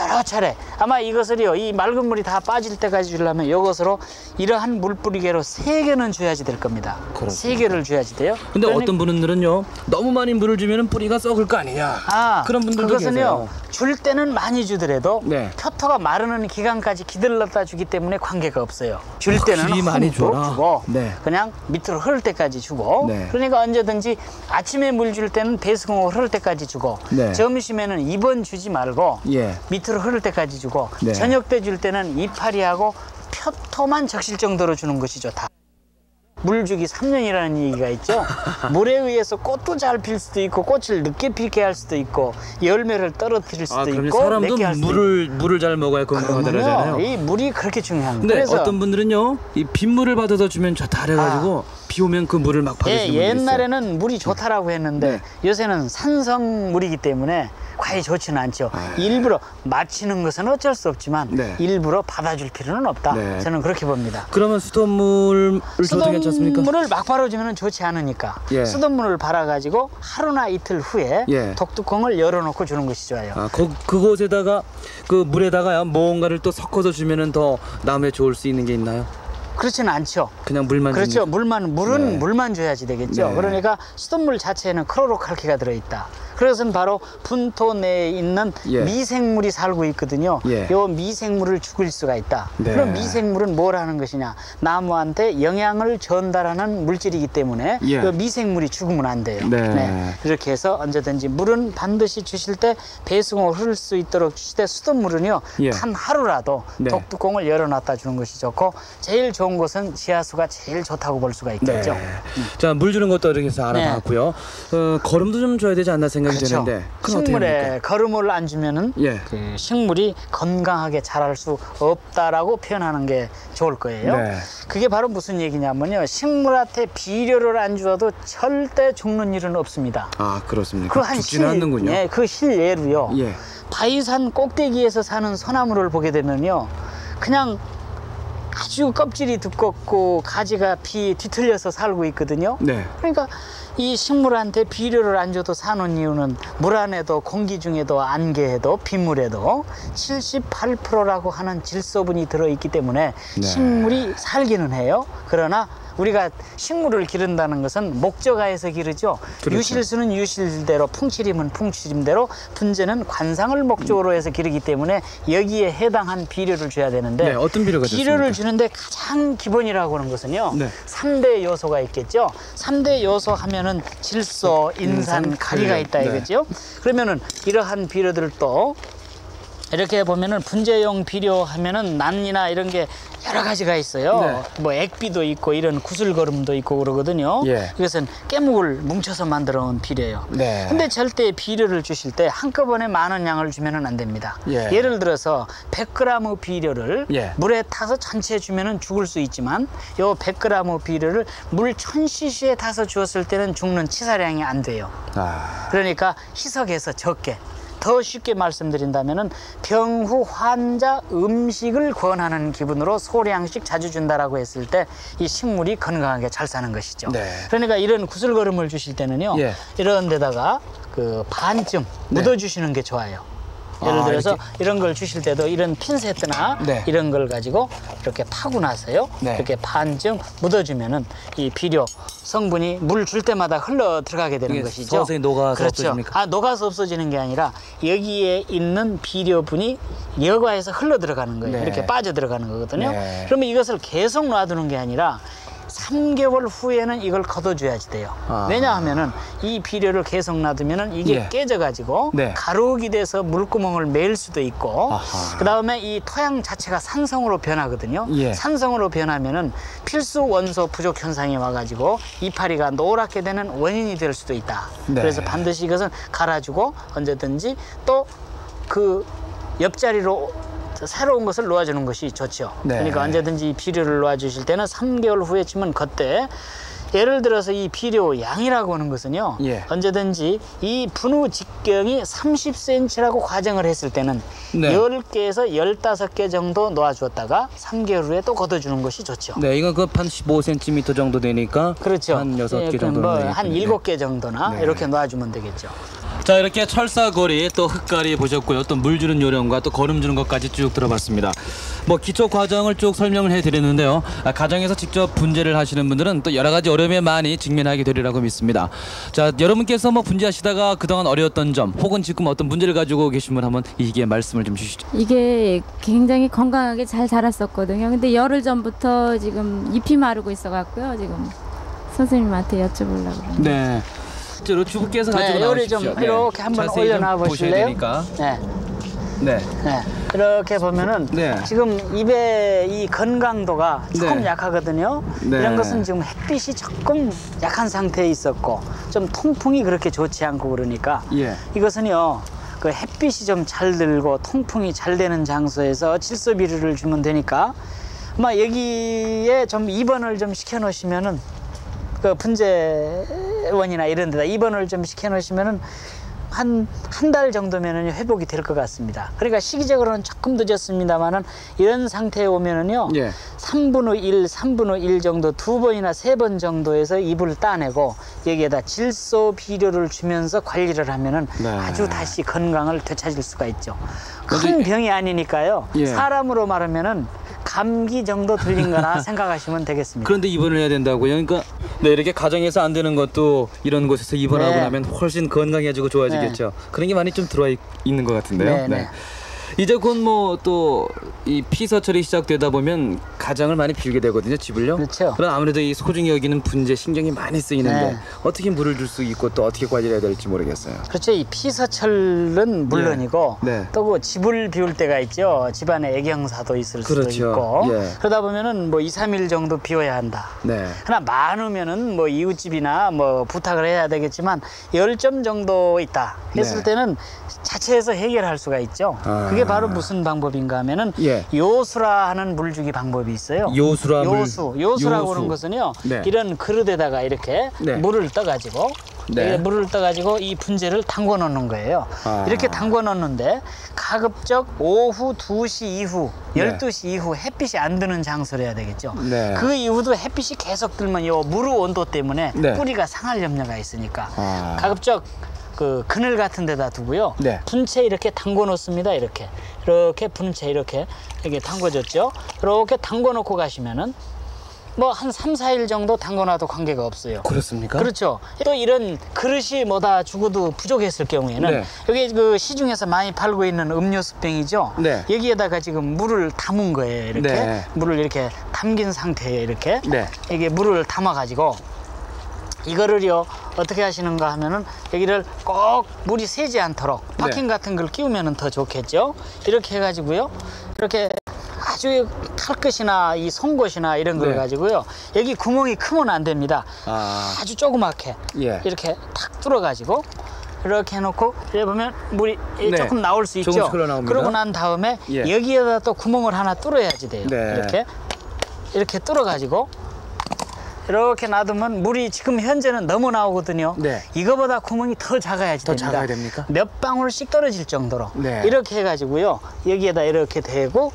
여러 차례 아마 이것을요 이 맑은 물이 다 빠질 때까지 주려면 이것으로 이러한 물뿌리개로 3개는 줘야지 될 겁니다. 그렇습니다. 3개를 줘야지 돼요. 근데 그러니- 어떤 분들은요 너무 많이 물을 주면 뿌리가 썩을 거 아니냐. 그런 분들도 그것은요 계세요. 줄 때는 많이 주더라도 네. 표토가 마르는 기간까지 기다렸다 주기 때문에 관계가 없어요. 줄 때는 확실히 많이 흠뻑 줘라. 주고 네. 그냥 밑으로 흐를 때까지 주고 네. 그러니까 언제든지 아침에 물 줄 때는 배수공으로 흐를 때까지 주고 네. 점심에는 2번 주지 말고 예. 밑으로 흐를 때까지 주고 네. 저녁 때 줄 때는 이파리하고 표토만 적실 정도로 주는 것이 좋다. 물주기 3년이라는 얘기가 있죠. 물에 의해서 꽃도 잘 필 수도 있고 꽃을 늦게 피게 할 수도 있고 열매를 떨어뜨릴 수도 그럼 있고 사람도 맺게 할 수도 물을 잘 먹어야 건강하다잖아요. 이 물이 그렇게 중요한 거예요. 근데 그래서 어떤 분들은요 이 빗물을 받아서 주면 좋다 그래가지고 비 오면 그 물을 막 받으시는 분이 있어요. 옛날에는 물이 좋다라고 했는데 네. 요새는 산성물이기 때문에 과히 좋지는 않죠. 일부러 마치는 것은 어쩔 수 없지만 네. 일부러 받아줄 필요는 없다. 네. 저는 그렇게 봅니다. 그러면 수돗물을 줘도 괜찮습니까? 수돗물을 막 발아주면 좋지 않으니까 예. 수돗물을 발아가지고 하루나 이틀 후에 예. 독뚜껑을 열어놓고 주는 것이 좋아요. 아, 그곳에다가 그 물에다가 뭔가를 또 섞어서 주면은 더 나무에 좋을 수 있는 게 있나요? 그렇지는 않죠. 그냥 물만 그렇죠. 줍니까? 물은 네. 물만 줘야지 되겠죠. 네. 그러니까 수돗물 자체에는 크로로칼키가 들어있다. 그것은 바로 분토 내에 있는 예. 미생물이 살고 있거든요. 예. 요 미생물을 죽일 수가 있다. 네. 그럼 미생물은 뭘 하는 것이냐? 나무한테 영양을 전달하는 물질이기 때문에 예. 요 미생물이 죽으면 안 돼요. 네. 이렇게 해서 언제든지 물은 반드시 주실 때 배수공을 흐를 수 있도록 주실 때 수돗물은요. 예. 단 하루라도 네. 독뚜껑을 열어놨다 주는 것이 좋고 제일 좋은 곳은 지하수가 제일 좋다고 볼 수가 있겠죠. 네. 자, 물 주는 것도 이렇게 해서 알아봤고요. 거름도 좀 줘야 되지 않나 생각이 그렇죠. 드는데 그건 어떻게 식물에 합니까? 거름을 안 주면은 예. 그 식물이 건강하게 자랄 수 없다라고 표현하는 게 좋을 거예요. 네. 그게 바로 무슨 얘기냐면요. 식물한테 비료를 안 주어도 절대 죽는 일은 없습니다. 아, 그렇습니까? 그한 죽지는 않는군요. 예, 그 실예로요. 예. 바위산 꼭대기에서 사는 소나무를 보게 되면요. 그냥 아주 껍질이 두껍고 가지가 뒤틀려서 살고 있거든요. 네. 그러니까 이 식물한테 비료를 안 줘도 사는 이유는 물 안에도 공기 중에도 안개에도 빗물에도 78%라고 하는 질소분이 들어있기 때문에 네. 식물이 살기는 해요. 그러나 우리가 식물을 기른다는 것은 목적하에서 기르죠. 그렇죠. 유실수는 유실대로, 풍치림은 풍치림대로, 분재는 관상을 목적으로 해서 기르기 때문에 여기에 해당한 비료를 줘야 되는데 네, 어떤 비료가 비료를 좋습니까? 주는데 가장 기본이라고 하는 것은요. 네. 3대 요소가 있겠죠. 3대 요소 하면은 질소, 인산, 가리가 있다 네. 이거죠. 그러면은 이러한 비료들도 이렇게 보면은 분재용 비료 하면은 난이나 이런 게 여러 가지가 있어요. 네. 뭐 액비도 있고 이런 구슬거름도 있고 그러거든요. 예. 이것은 깨묵을 뭉쳐서 만들어 온 비료예요. 네. 근데 절대 비료를 주실 때 한꺼번에 많은 양을 주면은 안 됩니다. 예. 예를 들어서 100g 비료를 예. 물에 타서 전체 주면은 죽을 수 있지만 요 100g 비료를 물 1000cc에 타서 주었을 때는 죽는 치사량이 안 돼요. 아. 그러니까 희석해서 적게. 더 쉽게 말씀드린다면은 병후 환자 음식을 권하는 기분으로 소량씩 자주 준다라고 했을 때 이 식물이 건강하게 잘 사는 것이죠. 네. 그러니까 이런 구슬거름을 주실 때는요. 예. 이런 데다가 그 반쯤 묻어 주시는 게 좋아요. 예를 아, 들어서 이렇게? 이런 걸 주실 때도 이런 핀세트나 네. 이런 걸 가지고 이렇게 파고 나서요. 네. 이렇게 반쯤 묻어주면은 이 비료 성분이 물 줄 때마다 흘러 들어가게 되는 이게 것이죠. 서서히 녹아서 그렇죠. 없어집니까? 아, 녹아서 없어지는 게 아니라 여기에 있는 비료분이 여과에서 흘러 들어가는 거예요. 네. 이렇게 빠져 들어가는 거거든요. 네. 그러면 이것을 계속 놔두는 게 아니라 3개월 후에는 이걸 걷어줘야지 돼요. 아. 왜냐하면은 이 비료를 계속 놔두면은 이게 예. 깨져가지고 네. 가루기 돼서 물구멍을 맬 수도 있고, 아하. 그 다음에 이 토양 자체가 산성으로 변하거든요. 예. 산성으로 변하면은 필수 원소 부족 현상이 와가지고 이파리가 노랗게 되는 원인이 될 수도 있다. 네. 그래서 반드시 이것은 갈아주고 언제든지 또 그 옆자리로 새로운 것을 놓아주는 것이 좋죠. 네. 그러니까 언제든지 비료를 놓아주실 때는 3개월 후에 치면 그때 예를 들어서 이 비료 양이라고 하는 것은요. 예. 언제든지 이 분후 직경이 30cm라고 과정을 했을 때는 네. 10개에서 15개 정도 놓아주었다가 3개월 후에 또 걷어주는 것이 좋죠. 네, 이건 그 한 15cm 정도 되니까 그렇죠. 한 6개 정도 한 7개 정도나 네. 이렇게 놓아주면 되겠죠. 자, 이렇게 철사거리 또 흙가리 보셨고요. 또 물 주는 요령과 또 거름 주는 것까지 쭉 들어봤습니다. 뭐 기초 과정을 쭉 설명을 해드렸는데요. 가정에서 직접 분재를 하시는 분들은 또 여러 가지 어려움에 많이 직면하게 되리라고 믿습니다. 자, 여러분께서 뭐 분재하시다가 그동안 어려웠던 점 혹은 지금 어떤 문제를 가지고 계신 분 한번 이기에 말씀을 좀 주시죠. 이게 굉장히 건강하게 잘 자랐었거든요. 근데 열흘 전부터 지금 잎이 마르고 있어갖고요. 지금 선생님한테 여쭤보려고 그러는데. 네. 실제로 주부께서 가지고 요리 좀 나오십시오. 이렇게 한번 자세히 좀 올려놔 보셔야 보실래요? 되니까. 네. 네. 네. 이렇게 보면은 네. 지금 잎의 이 건강도가 조금 네. 약하거든요. 네. 이런 것은 지금 햇빛이 조금 약한 상태에 있었고 좀 통풍이 그렇게 좋지 않고 그러니까 예. 이것은요. 그 햇빛이 좀 잘 들고 통풍이 잘 되는 장소에서 질소 비료를 주면 되니까 아마 여기에 좀 입원을 좀 시켜 놓으시면은 그 분재원이나 이런 데다 입원을 좀 시켜놓으시면은 한 달 정도면은 회복이 될 것 같습니다. 그러니까 시기적으로는 조금 늦었습니다만은 이런 상태에 오면은요, 예. 3분의 1, 3분의 1 정도 2번이나 3번 정도에서 이불을 따내고 여기에다 질소 비료를 주면서 관리를 하면은 네. 아주 다시 건강을 되찾을 수가 있죠. 큰 병이 아니니까요. 예. 사람으로 말하면은 감기 정도 들린 거나 생각하시면 되겠습니다. 그런데 입원을 해야 된다고요? 그러니까 네, 이렇게 가정에서 안 되는 것도 이런 곳에서 입원하고 네. 나면 훨씬 건강해지고 좋아지겠죠. 그런 게 많이 좀 들어와 있는 것 같은데요. 네. 이제 곧 뭐 또 이 피서철이 시작되다 보면 가정을 많이 비우게 되거든요, 집을요. 그렇죠. 그럼 아무래도 이 소중히 여기는 분재 신경이 많이 쓰이는데 네. 어떻게 물을 줄 수 있고 또 어떻게 관리를 해야 될지 모르겠어요. 그렇죠. 이 피서철은 물론이고 네. 또 그 집을 비울 때가 있죠. 집안에 애경사도 있을 그렇죠. 수도 있고 예. 그러다 보면은 뭐 2, 3일 정도 비워야 한다. 네. 하나 많으면은 뭐 이웃집이나 뭐 부탁을 해야 되겠지만 10점 정도 있다 했을 네. 때는 자체에서 해결할 수가 있죠. 아. 그게 바로 무슨 방법인가 하면은 예. 요수라 하는 물주기 방법이 있어요. 요수라 물. 요수라고 요수. 하는 것은요. 네. 이런 그릇에다가 이렇게 네. 물을 떠가지고 네. 물을 떠가지고 이 분재를 담궈 놓는 거예요. 아. 이렇게 담궈 놓는데 가급적 오후 2시 이후, 네. 12시 이후 햇빛이 안 드는 장소를 해야 되겠죠. 네. 그 이후도 햇빛이 계속 들면 요 물 온도 때문에 네. 뿌리가 상할 염려가 있으니까 아. 가급적 그 그늘 같은 데다 두고요. 네. 분채 이렇게 담궈 놓습니다. 이렇게 분채 이렇게 담궈졌죠. 이렇게 담궈 놓고 가시면은 뭐 한 3, 4일 정도 담궈놔도 관계가 없어요. 그렇습니까? 그렇죠. 또 이런 그릇이 뭐다 주고도 부족했을 경우에는 네. 여기 그 시중에서 많이 팔고 있는 음료수병이죠. 네. 여기에다가 지금 물을 담은 거예요. 이렇게 네. 물을 이렇게 담긴 상태에 이렇게 네. 이게 물을 담아가지고 이거를요 어떻게 하시는가 하면은 여기를 꼭 물이 새지 않도록 바킹 같은 걸 끼우면은 더 좋겠죠. 이렇게 해가지고요. 이렇게 아주 칼끝이나 이 송곳이나 이런 걸 네. 가지고요. 여기 구멍이 크면 안 됩니다. 아. 아주 조그맣게 예. 이렇게 탁 뚫어가지고 이렇게 해놓고 이래 보면 물이 네. 조금 나올 수 있죠. 조금씩 흘러나옵니다. 그러고 난 다음에 예. 여기에다 또 구멍을 하나 뚫어야지 돼요. 네. 이렇게 뚫어가지고 이렇게 놔두면 물이 지금 현재는 너무 나오거든요. 네. 이거보다 구멍이 더 작아야지 더 됩니다. 작아야 됩니까? 몇 방울씩 떨어질 정도로 네. 이렇게 해가지고요. 여기에다 이렇게 대고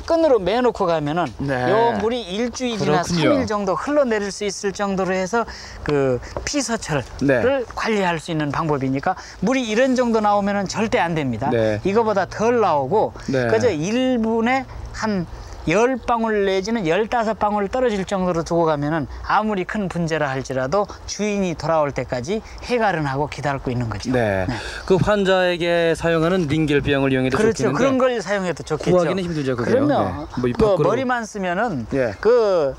끈으로 매놓고 가면은 네. 요 물이 일주일이나 그렇군요. 3일 정도 흘러내릴 수 있을 정도로 해서 그 피서철을 네. 관리할 수 있는 방법이니까 물이 이런 정도 나오면은 절대 안 됩니다. 네. 이거보다 덜 나오고 네. 그저 1분에 한 10방울 내지는 15방울 떨어질 정도로 두고 가면은 아무리 큰 분재라 할지라도 주인이 돌아올 때까지 해갈은하고 기다리고 있는 거죠. 네. 그 환자에게 사용하는 링겔병을 이용해도 그렇죠. 좋겠는데 그런 걸 사용해도 좋겠죠. 구하기는 힘들죠, 그게요. 그럼요. 네. 뭐이 그 밖으로- 머리만 쓰면은 예. 그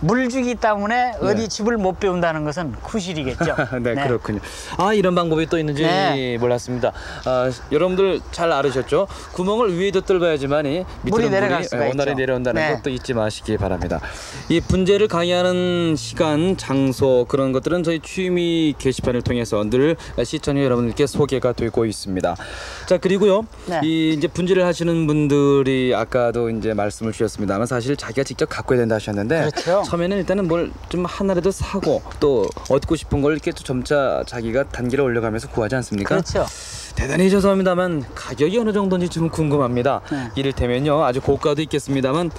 물주기 때문에 어디 집을 못 배운다는 것은 구실이겠죠. 네, 그렇군요. 아, 이런 방법이 또 있는지 네. 몰랐습니다. 아, 여러분들 잘 알으셨죠? 구멍을 위에도 뚫어야지만이 밑으로 물이 내려갈 수가 원활히 있죠. 내려온다는 네. 것도 잊지 마시기 바랍니다. 이 분재를 강의하는 시간, 장소 그런 것들은 저희 취미 게시판을 통해서 늘 시청자 여러분들께 소개가 되고 있습니다. 자, 그리고요. 네. 이 이제 분재를 하시는 분들이 아까도 이제 말씀을 주셨습니다만 사실 자기가 직접 갖고 해야 된다 하셨는데 그렇죠. 처음에는 일단은 뭘 좀 하나라도 사고 또 얻고 싶은 걸 이렇게 또 점차 자기가 단계를 올려가면서 구하지 않습니까? 그렇죠. 대단히 죄송합니다만 가격이 어느 정도인지 좀 궁금합니다. 네. 이를테면요 아주 고가도 있겠습니다만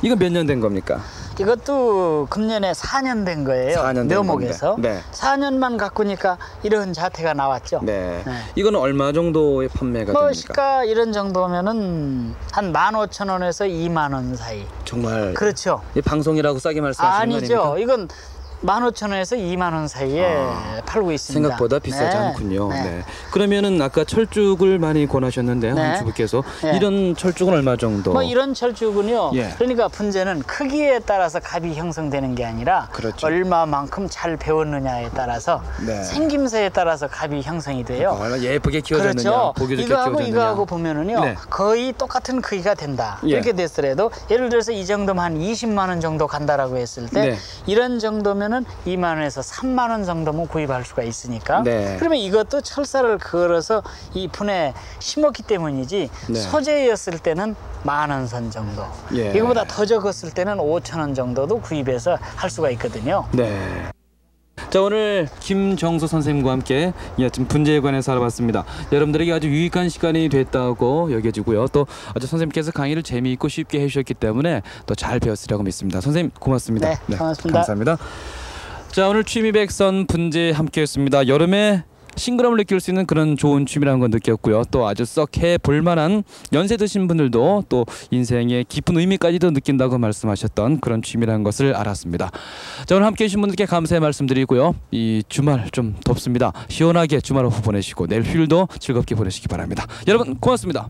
이거 몇 년 된 겁니까? 이것도 금년에 4년 된 거예요. 4년 된 묘목에서. 건데. 네. 4년만 가꾸니까 이런 자태가 나왔죠. 네. 네. 이거는 얼마 정도의 판매가 뭐 됩니까? 시가 이런 정도면은 한 15,000원에서 2만 원 사이. 정말 그렇죠. 이 방송이라고 싸게 말씀하시는 거 아니죠. 아닙니까? 이건 15,000원에서 2만 원 사이에 팔고 있습니다. 생각보다 비싸지 네. 않군요. 네. 네. 그러면은 아까 철쭉을 많이 권하셨는데요, 네. 한 주부께서 네. 이런 철쭉은 얼마 정도? 뭐 이런 철쭉은요. 예. 그러니까 분재는 크기에 따라서 값이 형성되는 게 아니라 그렇죠. 얼마만큼 잘 배웠느냐에 따라서 네. 생김새에 따라서 값이 형성이 돼요. 얼마나 예쁘게 키워졌느냐, 그렇죠. 보기 좋게 이거하고 키워졌느냐. 이거하고 보면은요. 네. 거의 똑같은 크기가 된다. 예. 이렇게 됐더라도 예를 들어서 이 정도면 한 20만 원 정도 간다라고 했을 때 네. 이런 정도면은 때는 2만 원에서 3만 원 정도면 구입할 수가 있으니까. 네. 그러면 이것도 철사를 걸어서 이 분에 심었기 때문이지 네. 소재였을 때는 10,000원 선 정도. 예. 이거보다 더 적었을 때는 5,000원 정도도 구입해서 할 수가 있거든요. 네. 자, 오늘 김정수 선생님과 함께 이 아침 분재에 관해서 알아봤습니다. 여러분들에게 아주 유익한 시간이 됐다고 여겨지고요. 또 아주 선생님께서 강의를 재미있고 쉽게 해주셨기 때문에 또 잘 배웠으리라고 믿습니다. 선생님 고맙습니다. 네, 고맙습니다. 감사합니다. 자, 오늘 취미백선 분재 함께했습니다. 여름에 싱그러움을 느낄 수 있는 그런 좋은 취미라는 건 느꼈고요. 또 아주 썩 해볼 만한 연세 드신 분들도 또 인생의 깊은 의미까지도 느낀다고 말씀하셨던 그런 취미라는 것을 알았습니다. 자, 오늘 함께해 주신 분들께 감사의 말씀드리고요. 이 주말 좀 덥습니다. 시원하게 주말 오후 보내시고 내일 휴일도 즐겁게 보내시기 바랍니다. 여러분 고맙습니다.